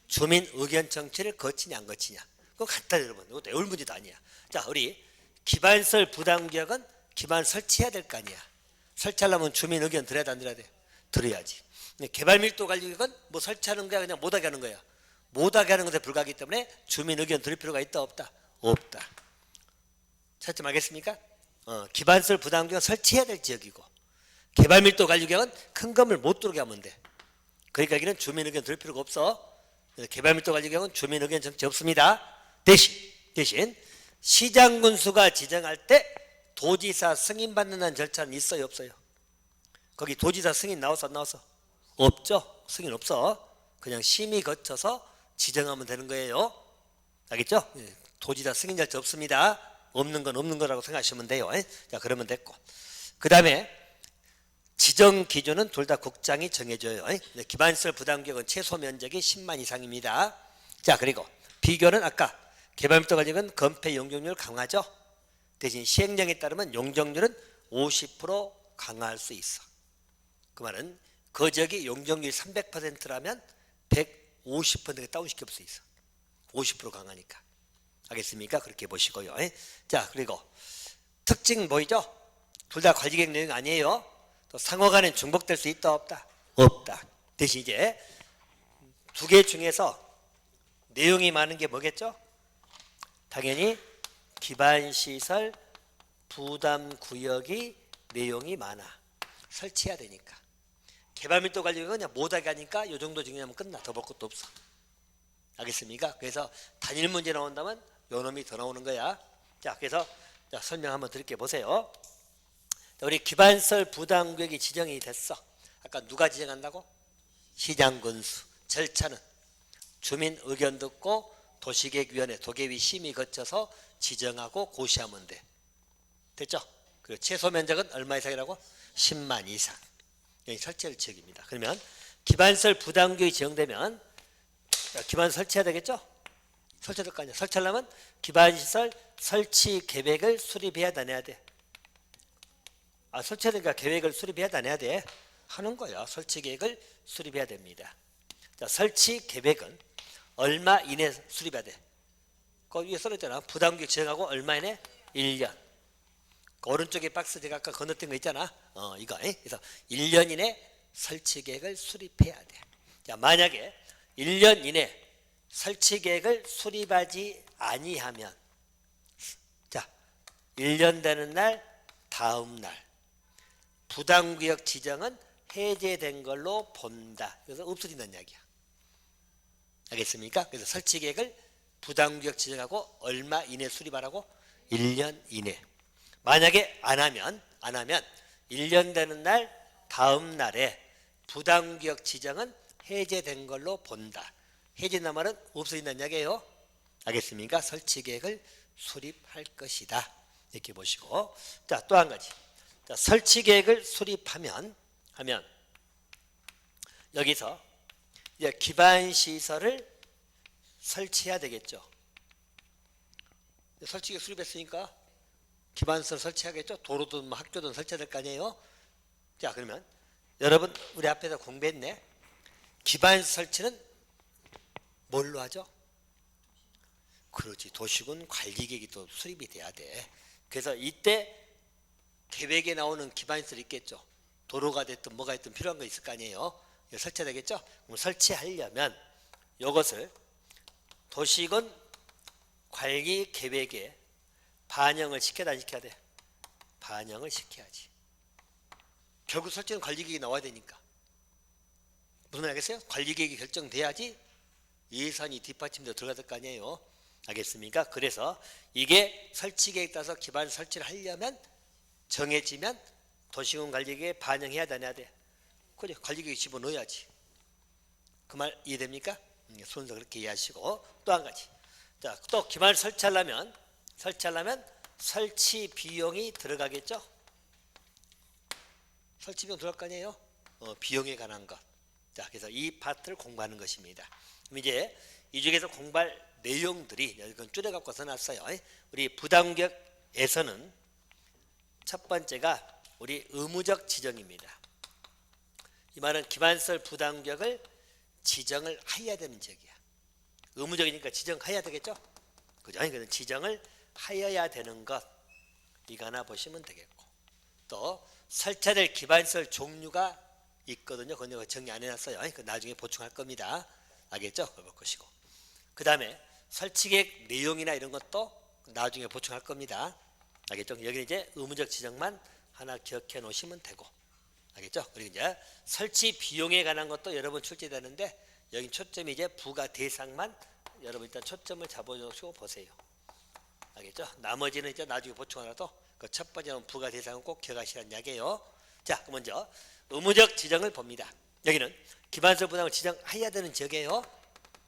주민 의견 청취를 거치냐 안 거치냐. 그거 간단해 여러분. 이것도 어려운 문제도 아니야. 자, 우리 기반설 부담구역은 기반 설치해야 될 거 아니야. 설치하려면 주민 의견 들어야 돼 안 들어야 돼? 들어야지. 개발밀도 관리구역은 뭐 설치하는 거야 그냥 못하게 하는 거야. 못하게 하는 것에 불과하기 때문에 주민 의견 들을 필요가 있다 없다? 없다. 찾지 말겠습니까? 기반설 부담구역은 설치해야 될 지역이고 개발밀도 관리구역은 큰 건물 못 들어오게 하면 돼. 그러니까 여기는 주민 의견 들을 필요가 없어. 개발밀도 관리구역은 주민 의견 정치 없습니다. 대신 시장군수가 지정할 때 도지사 승인 받는 절차는 있어요 없어요? 거기 도지사 승인 나와서 안 나와서? 없죠. 승인 없어. 그냥 심의 거쳐서 지정하면 되는 거예요. 알겠죠? 도지사 승인 절차 없습니다. 없는 건 없는 거라고 생각하시면 돼요. 자, 그러면 됐고. 그 다음에 지정 기준은 둘 다 국장이 정해줘요. 기반설 부담구역은 최소 면적이 10만 이상입니다. 자, 그리고 비교는 아까 개발밀도 관리구역은 건폐 용적률 강화죠. 대신 시행령에 따르면 용적률은 50% 강화할 수 있어. 그 말은 그 지역이 용적률이 300%라면 150%가 다운시킬 수 있어. 50% 강하니까. 알겠습니까? 그렇게 보시고요. 자, 그리고 특징 보이죠? 둘 다 관리계획 내용 아니에요. 또 상호 간에 중복될 수 있다 없다? 없다. 대신 이제 두 개 중에서 내용이 많은 게 뭐겠죠? 당연히 기반시설 부담구역이 내용이 많아. 설치해야 되니까. 개발밀도 관리구역은 그냥 못하게 하니까 이 정도 정리하면 끝나. 더 볼 것도 없어. 알겠습니까? 그래서 단일 문제 나온다면 요 놈이 더 나오는 거야. 자, 그래서 설명 한번 드릴게요. 보세요. 우리 기반설 부담구역이 지정이 됐어. 아까 누가 지정한다고? 시장군수. 절차는 주민 의견 듣고 도시계획위원회 도계위 심의 거쳐서 지정하고 고시하면 돼. 됐죠? 그리고 최소 면적은 얼마 이상이라고? 10만 이상. 여기 설치할 지역입니다. 그러면 기반설 부담구역이 지정되면 기반 설치해야 되겠죠? 설치될 거 아니야. 설치하려면 기반시설 설치 계획을 수립해야 다녀야 돼. 설치하니까 계획을 수립해야 다녀야 돼. 하는 거야. 설치 계획을 수립해야 됩니다. 자, 설치 계획은 얼마 이내 수립해야 돼. 그 위에 써있잖아. 부담규 지정하고 얼마 이내? 1년. 그 오른쪽에 박스 제가 아까 건너뛴 거 있잖아. 이거. 그래서 1년 이내 설치 계획을 수립해야 돼. 자, 만약에 1년 이내 설치 계획을 수립하지 아니하면, 자, 1년 되는 날 다음 날 부담구역 지정은 해제된 걸로 본다. 그래서 없어진다는 이야기야. 알겠습니까? 그래서 설치 계획을 부담구역 지정하고 얼마 이내 수립하라고? 1년 이내. 만약에 안 하면 1년 되는 날 다음 날에 부담구역 지정은 해제된 걸로 본다. 해제된 말은 없어진다는 이야기예요. 알겠습니까? 설치 계획을 수립할 것이다. 이렇게 보시고, 자, 또 한 가지. 자, 설치 계획을 수립하면 여기서 이제 기반 시설을 설치해야 되겠죠. 설치 계획 수립했으니까 기반시설 설치하겠죠. 도로든 뭐 학교든 설치해야 될 거 아니에요. 자, 그러면 여러분 우리 앞에서 공부했네. 기반 설치는 뭘로 하죠? 그렇지. 도시군 관리계획이 또 수립이 돼야 돼. 그래서 이때 계획에 나오는 기반시설이 있겠죠. 도로가 됐든 뭐가 됐든 필요한 거 있을 거 아니에요. 설치해야 되겠죠. 그럼 설치하려면 이것을 도시군 관리계획에 반영을 시켜야 안 시켜야 돼? 반영을 시켜야지. 결국 설치는 관리계획이 나와야 되니까. 무슨 말 알겠어요? 관리계획이 결정돼야지 예산이 뒷받침되어 들어갈 거 아니에요. 알겠습니까? 그래서 이게 설치계획 따라서 기반 설치를 하려면 정해지면 도시군 관리계획에 반영해야 되냐 돼. 그래, 관리계획 집어넣어야지. 그 말 이해됩니까? 순서 그렇게 이해하시고, 또 한 가지. 자, 또 기반 설치하려면 설치 비용이 들어가겠죠? 설치 비용 들어갈 거 아니에요? 비용에 관한 것. 자, 그래서 이 파트를 공부하는 것입니다. 그럼 이제 이 중에서 공부할 내용들이 이건 줄여갖고 써놨어요. 우리 부담구역에서는 첫 번째가 우리 의무적 지정입니다. 이 말은 기반시설 부담구역을 지정을 해야 되는 지역이야. 의무적이니까 지정해야 되겠죠? 그죠? 그래서 지정을 하여야 되는 것, 이거 하나 보시면 되겠고, 또 설치될 기반시설 종류가 있거든요. 그건 정리 안 해놨어요. 그 나중에 보충할 겁니다. 알겠죠? 그거 볼 것이고, 그 다음에 설치계획 내용이나 이런 것도 나중에 보충할 겁니다. 알겠죠? 여기는 이제 의무적 지정만 하나 기억해 놓으시면 되고, 알겠죠? 그리고 이제 설치 비용에 관한 것도 여러분 출제되는데, 여기 초점이 이제 부가 대상만 여러분 일단 초점을 잡아주시고 보세요. 알겠죠? 나머지는 이제 나중에 보충하라도 그 첫 번째는 부가 대상은 꼭 기억하시라는 이야기예요. 자, 그럼 먼저 의무적 지정을 봅니다. 여기는 기반시설 부담을 지정해야 되는 지역이에요.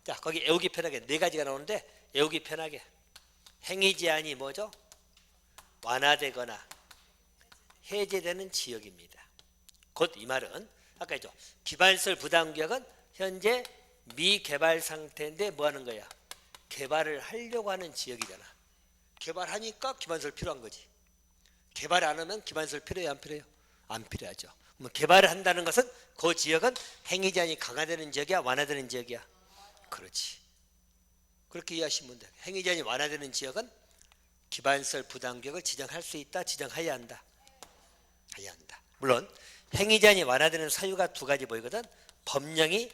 자, 거기 외우기 편하게 네 가지가 나오는데, 외우기 편하게 행위 제한이 뭐죠? 완화되거나 해제되는 지역입니다. 곧 이 말은 아까 했죠. 기반시설 부담구역은 현재 미개발 상태인데 뭐 하는 거야? 개발을 하려고 하는 지역이잖아. 개발하니까 기반시설 필요한 거지. 개발 안 하면 기반시설 필요해요, 안 필요해요? 안 필요하죠. 그럼 개발을 한다는 것은 그 지역은 행위 제한이 강화되는 지역이야, 완화되는 지역이야? 그렇지. 그렇게 이해하시면 돼요. 행위 제한이 완화되는 지역은 기반시설 부담구역을 지정할 수 있다, 지정해야 한다? 해야 한다. 물론 행위 제한이 완화되는 사유가 두 가지 보이거든. 법령이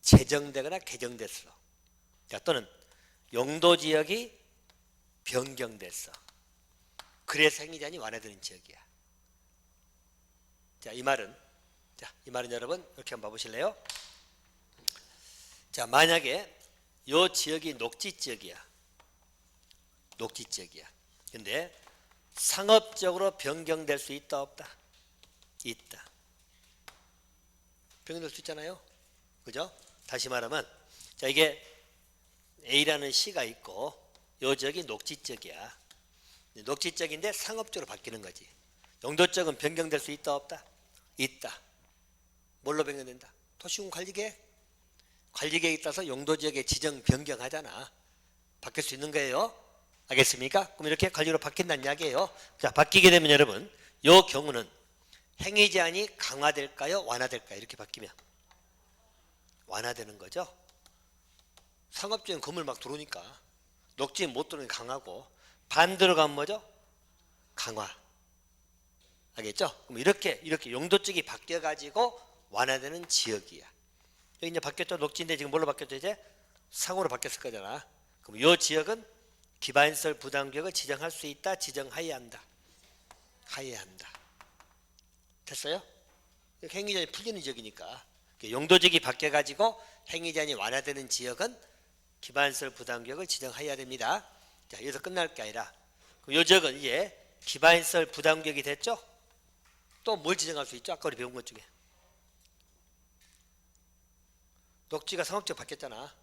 제정되거나 개정됐어. 또는 용도 지역이 변경됐어. 그래서 행위 제한이 완화되는 지역이야. 자, 이 말은 여러분 이렇게 한번 봐보실래요? 자, 만약에 이 지역이 녹지 지역이야. 녹지 지역이야. 근데 상업적으로 변경될 수 있다, 없다? 있다. 변경될 수 있잖아요. 그죠? 다시 말하면, 자, 이게 A라는 시가 있고 요 지역이 녹지적이야. 녹지적인데 상업적으로 바뀌는 거지. 용도적은 변경될 수 있다, 없다? 있다. 뭘로 변경된다? 도시군 관리계획. 관리계획에 따라서 용도지역의 지정 변경하잖아. 바뀔 수 있는 거예요. 알겠습니까? 그럼 이렇게 관리로 바뀐다는 이야기예요. 자, 바뀌게 되면 여러분, 요 경우는 행위 제한이 강화될까요? 완화될까요? 이렇게 바뀌면 완화되는 거죠. 상업적인 건물 막 들어오니까 녹지 못 들어오니 강하고, 반대로 가면 뭐죠? 강화. 알겠죠? 그럼 이렇게 용도 쪽이 바뀌어 가지고 완화되는 지역이야. 여기 이제 바뀌었죠? 녹지인데 지금 뭘로 바뀌었죠? 이제 상호로 바뀌었을 거잖아. 그럼 이 지역은 기반시설 부담구역을 지정할 수 있다, 지정하여야 한다. 하여야 한다. 됐어요? 행위제한이 풀리는 지역이니까. 용도적이 바뀌어 가지고 행위제한이 완화되는 지역은 기반시설 부담구역을 지정하여야 됩니다. 자, 여기서 끝날 게 아니라 이 지역은 이제 기반시설 부담구역이 됐죠? 또 뭘 지정할 수 있죠? 아까 우리 배운 것 중에 녹지가 상업지역 바뀌었잖아.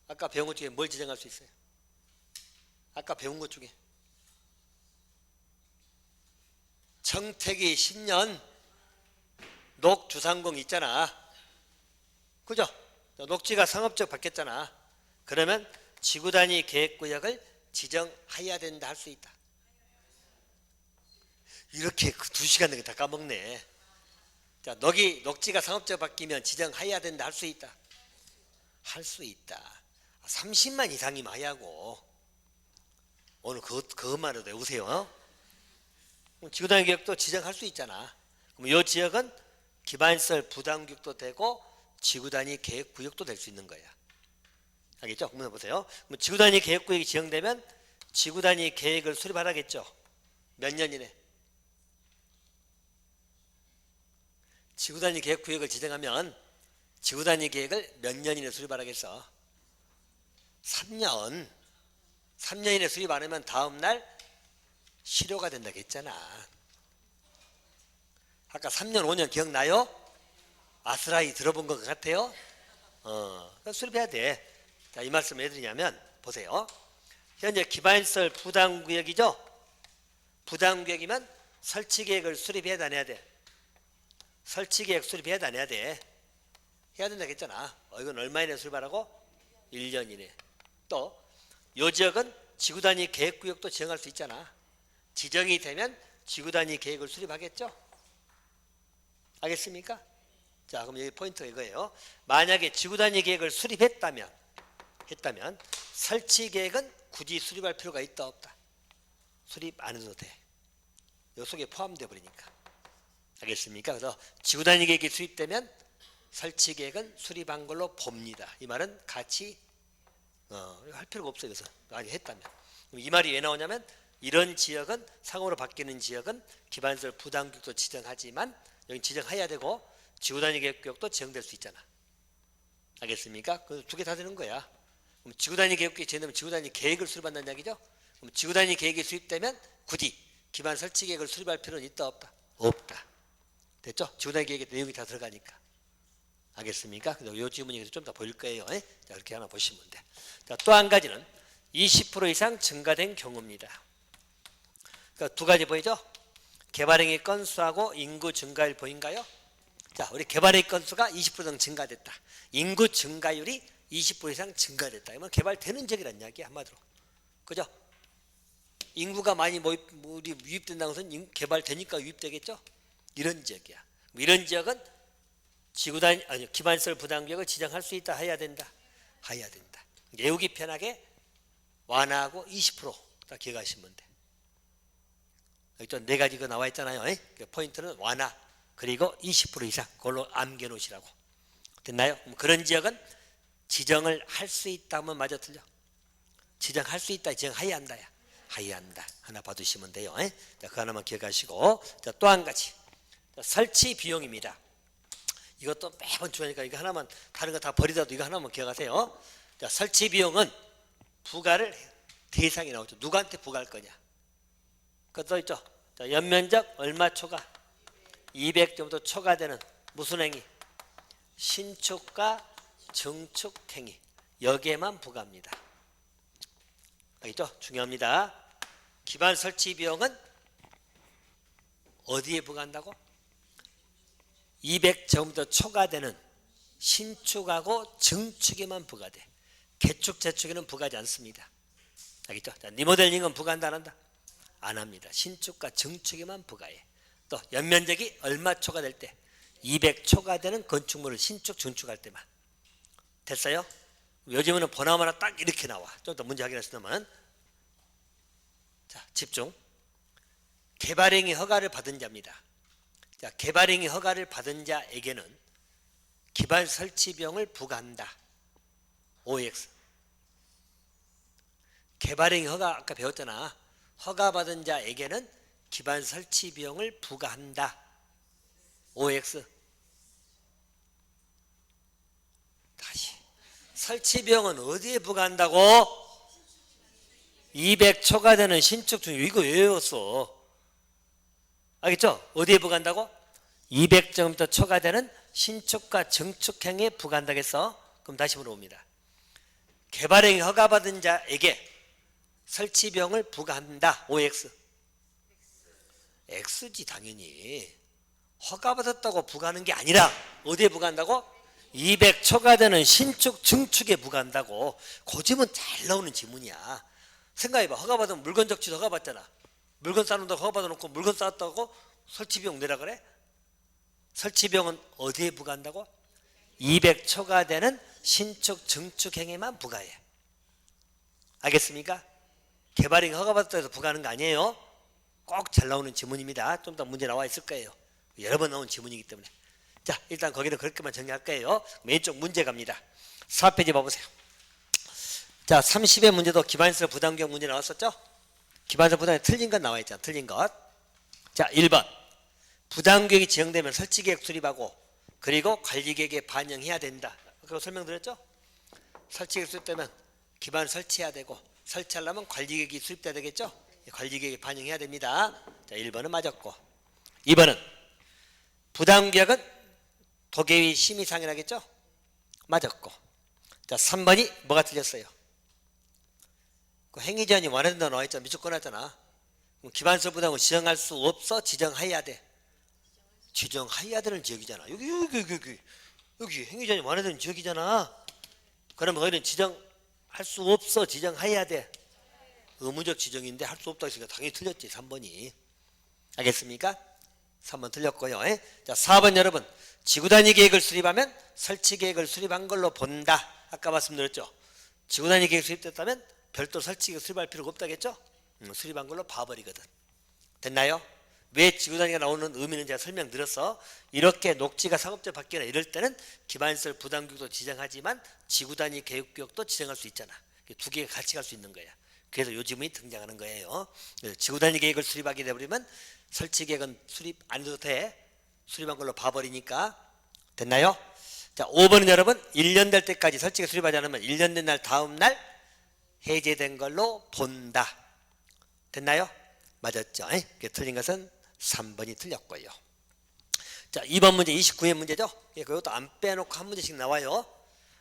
아까 배운 것 중에 뭘 지정할 수 있어요? 아까 배운 것 중에 정택이 10년 녹주상공 있잖아. 그죠? 녹지가 상업지역 바뀌었잖아. 그러면 지구단위 계획구역을 지정해야 된다 할 수 있다. 이렇게 그 2시간 내가 다 까먹네. 자, 녹지가 상업지역 바뀌면 지정해야 된다 할 수 있다. 할 수 있다. 30만 이상이면 하야고. 오늘 그것만 해도 외우세요. 지구단위 계획도 지정할 수 있잖아. 그럼 이 지역은 기반시설 부담구역도 되고 지구단위 계획구역도 될 수 있는 거야. 알겠죠? 한번 보세요. 지구단위 계획구역이 지정되면 지구단위 계획을 수립하라겠죠. 몇 년 이내? 지구단위 계획구역을 지정하면 지구단위 계획을 몇 년 이내 수립하라겠어? 3년. 3년 이내 수립 안 하면 다음날 실효가 된다고 했잖아. 아까 3년 5년 기억나요? 아스라이 들어본 것 같아요? 수립해야 돼. 자, 이 말씀 왜 드리냐면 보세요. 현재 기반시설 부담구역이죠. 부담구역이면 설치계획을 수립해야 돼, 안 해야 돼? 설치계획 수립해야 돼, 안 해야 돼? 해야 된다고 했잖아. 이건 얼마 이내 수립하라고? 1년 이내. 또 이 지역은 지구단위 계획구역도 지정할 수 있잖아. 지정이 되면 지구단위 계획을 수립하겠죠? 알겠습니까? 자, 그럼 여기 포인트가 이거예요. 만약에 지구단위 계획을 수립했다면 설치 계획은 굳이 수립할 필요가 있다 없다? 수립 안 해도 돼. 요 속에 포함되어 버리니까. 알겠습니까? 그래서 지구단위 계획이 수립되면 설치 계획은 수립한 걸로 봅니다. 이 말은 같이 할 필요가 없어요. 그래서 많이 했다면. 이 말이 왜 나오냐면 이런 지역은 상호로 바뀌는 지역은 기반시설 부담구역도 지정하지만 여기 지정해야 되고 지구단위 계획구역도 지정될 수 있잖아. 알겠습니까? 그 두 개 다 되는 거야. 그럼 지구단위 계획구역이 지정되면 지구단위 계획을 수립한다는 이야기죠. 그럼 지구단위 계획이 수립되면 굳이 기반 설치 계획을 수립할 필요는 있다 없다? 없다. 됐죠? 지구단위 계획에 내용이 다 들어가니까. 알겠습니까? 이 지문이 좀 더 보일 거예요. 자, 이렇게 하나 보시면 돼. 자, 또 한 가지는 20% 이상 증가된 경우입니다. 그러니까 두 가지 보이죠? 개발행위 건수하고 인구 증가율 보인가요? 자, 우리 개발행위 건수가 20% 이상 증가됐다. 인구 증가율이 20% 이상 증가됐다. 이건 개발되는 지역이란 이야기야, 한마디로. 그죠? 인구가 많이 유입된다는 것은 개발되니까 유입되겠죠? 이런 지역이야. 이런 지역은 기반시설 부담구역을 지정할 수 있다, 해야 된다? 해야 된다. 외우기 편하게 완화하고 20%다 기억하시면 돼. 여기 또 네 가지가 나와 있잖아요. 포인트는 완화 그리고 20% 이상 그걸로 암겨 놓으시라고. 됐나요? 그런 지역은 지정을 할 수 있다 하면 맞아 틀려? 지정할 수 있다, 지정해야 한다야. 해야 한다. 하나 봐두시면 돼요. 자, 그 하나만 기억하시고. 자, 또 한 가지. 자, 설치 비용입니다. 이것도 매번 중요하니까 이거 하나만, 다른 거 다 버리더라도 이거 하나만 기억하세요. 자, 설치 비용은 부과를 대상이 나오죠. 누구한테 부과할 거냐? 그거 써 있죠. 자, 연면적 얼마 초과? 200점부터 초과되는 무슨 행위? 신축과 증축 행위. 여기에만 부과합니다. 알겠죠? 중요합니다. 기반 설치 비용은 어디에 부과한다고? 200점부터 초과되는 신축하고 증축에만 부과돼. 개축, 재축에는 부과하지 않습니다. 알겠죠? 자, 리모델링은 부과한다 안 한다? 안 합니다. 신축과 증축에만 부과해. 또 연면적이 얼마 초과될 때? 200 초과되는 건축물을 신축, 증축할 때만. 됐어요? 요즘에는 번호하나 딱 이렇게 나와. 좀 더 문제 확인하시면 자, 집중. 개발행위 허가를 받은 자입니다. 자, 개발행위 허가를 받은 자에게는 기반 설치 비용을 부과한다. OX. 개발행위 허가 아까 배웠잖아. 허가 받은 자에게는 기반 설치 비용을 부과한다. OX. 다시. 설치 비용은 어디에 부과한다고? 200 초과되는 신축 중 이거 왜 외웠어? 알겠죠? 어디에 부과한다고? 200점부터 초과되는 신축과 증축행위에 부과한다겠어? 그럼 다시 물어봅니다. 개발행위 허가받은 자에게 설치 비용을 부과한다. OX. X지 당연히. 허가받았다고 부과하는 게 아니라 어디에 부과한다고? 200 초과되는 신축, 증축에 부과한다고. 그 질문 잘 나오는 질문이야. 생각해봐. 허가받으면 물건 적치도 허가받잖아. 물건 쌓는다고 허가받아놓고 물건 쌓았다고 설치비용 내라 그래? 설치비용은 어디에 부과한다고? 200 초과되는 신축, 증축 행위만 부과해. 알겠습니까? 개발행위 허가받았다고 해서 부과하는 거 아니에요. 꼭 잘 나오는 지문입니다. 좀 더 문제 나와 있을 거예요. 여러 번 나온 지문이기 때문에. 자, 일단 거기는 그렇게만 정리할 거예요. 왼쪽 문제 갑니다. 4페이지 봐보세요. 자, 30의 문제도 기반시설 부담경 문제 나왔었죠? 기반시설 부담에 틀린 건 나와 있잖아. 틀린 것. 자, 1번. 부담계획이 지정되면 설치계획 수립하고 그리고 관리계획에 반영해야 된다. 그거 설명드렸죠? 설치계획 수립되면 기반 설치해야 되고 설치하려면 관리계획이 수립돼야 되겠죠? 관리계획에 반영해야 됩니다. 자, 1번은 맞았고 2번은 부담계획은 도계위 심의상이라겠죠? 맞았고 자, 3번이 뭐가 틀렸어요? 그 행위제한이 완화된다고 나와있잖아. 미축권 하잖아. 기반시설 부담은 지정할 수 없어? 지정해야 돼? 지정해야 되는 지역이잖아. 여기 행위제한이 완화되는 지역이잖아. 그러면 거기는 지정할 수 없어? 지정해야 돼? 의무적 지정인데 할 수 없다고 했으니까 당연히 틀렸지. 3번이. 알겠습니까? 3번 틀렸고요. 자, 4번 여러분. 지구단위 계획을 수립하면 설치 계획을 수립한 걸로 본다. 아까 말씀드렸죠. 지구단위 계획 수립됐다면 별도 설치 계획 수립할 필요가 없다겠죠? 수립한 걸로 봐버리거든. 됐나요? 왜 지구단위가 나오는 의미는 제가 설명드렸어. 이렇게 녹지가 상업적 바뀌거나 이럴 때는 기반시설 부담구역도 지정하지만 지구단위 계획구역도 지정할 수 있잖아. 두 개가 같이 갈 수 있는 거야. 그래서 요 지문이 등장하는 거예요. 지구단위 계획을 수립하게 되버리면 설치 계획은 수립 안 해도 돼. 수립한 걸로 봐버리니까. 됐나요? 자, 5번은 여러분 1년 될 때까지 설치 계획 수립하지 않으면 1년 된 날 다음 날 해제된 걸로 본다. 됐나요? 맞았죠? 틀린 것은 3번이 틀렸고요. 자, 2번 문제 29회 문제죠? 그것도 안 빼놓고 한 문제씩 나와요.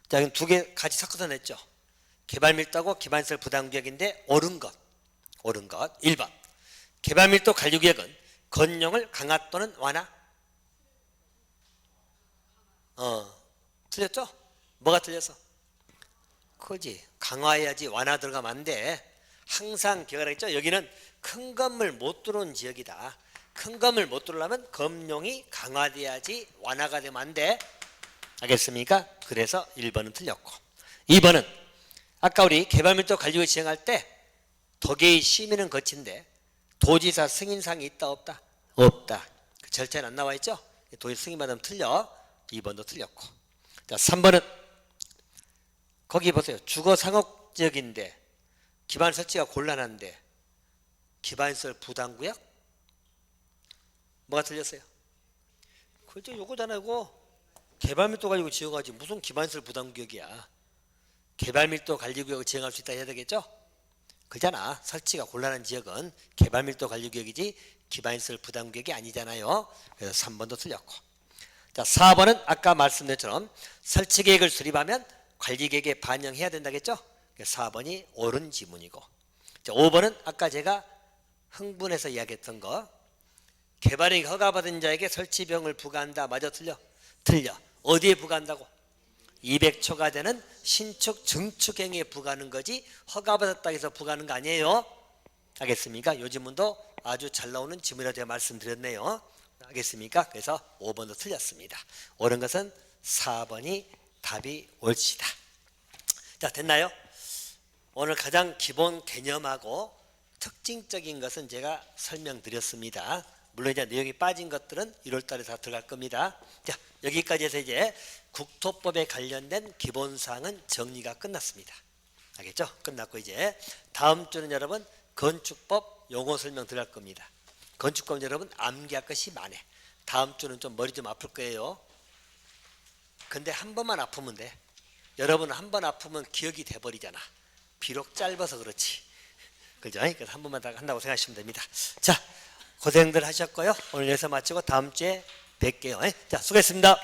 자, 두 개 같이 섞어서 냈죠. 개발밀도하고 기반시설 부담구역인데 옳은 것 1번 개발밀도 관리구역은 건용을 강화 또는 완화? 틀렸죠? 뭐가 틀렸어? 그지 강화해야지 완화 들어가면 안 돼. 항상 기억하겠죠? 여기는 큰 건물 못 들어오는 지역이다. 큰 건물 못 들어오려면 검용이 강화돼야지 완화가 되면 안 돼. 알겠습니까? 그래서 1번은 틀렸고 2번은 아까 우리 개발밀도 관리구역 지정할 때 도계의 심의는 거친데 도지사 승인상이 있다 없다? 없다. 그 절차는 안 나와 있죠? 도지 승인 받으면 틀려. 2번도 틀렸고 자, 3번은 거기 보세요. 주거 상업지역인데 기반 설치가 곤란한데 기반시설 부담구역? 뭐가 틀렸어요? 그죠? 요거잖아요. 이거 개발밀도 가지고 지어가지 무슨 기반시설 부담구역이야. 개발밀도 관리구역을 지정할 수 있다 해야 되겠죠? 그잖아. 설치가 곤란한 지역은 개발밀도 관리구역이지 기반시설 부담구역이 아니잖아요. 그래서 3번도 틀렸고 자, 4번은 아까 말씀드린 것처럼 설치계획을 수립하면 관리계획에 반영해야 된다겠죠? 4번이 옳은 지문이고 자, 5번은 아까 제가 흥분해서 이야기했던 거 개발행위 허가받은 자에게 설치비용을 부과한다. 맞아 틀려? 틀려. 어디에 부과한다고? 200초가 되는 신축 증축 행위에 부과하는 거지 허가받았다 해서 부과하는 거 아니에요. 알겠습니까? 요즘은도 아주 잘 나오는 지문이라고 제가 말씀드렸네요. 알겠습니까? 그래서 5번도 틀렸습니다. 옳은 것은 4번이 답이 옳시다. 자, 됐나요? 오늘 가장 기본 개념하고 특징적인 것은 제가 설명드렸습니다. 물론 이제 내용이 빠진 것들은 1월 달에 다 들어갈 겁니다. 자, 여기까지 해서 이제 국토법에 관련된 기본사항은 정리가 끝났습니다. 알겠죠? 끝났고 이제 다음 주는 여러분 건축법 용어 설명 들어갈 겁니다. 건축법 여러분 암기할 것이 많아. 다음 주는 좀 머리 좀 아플 거예요. 근데 한 번만 아프면 돼. 여러분은 한 번 아프면 기억이 돼버리잖아. 비록 짧아서 그렇지. 그죠? 그래서 한 번만 다 한다고 생각하시면 됩니다. 자, 고생들 하셨고요. 오늘 여기서 마치고 다음 주에 뵐게요. 자, 수고했습니다.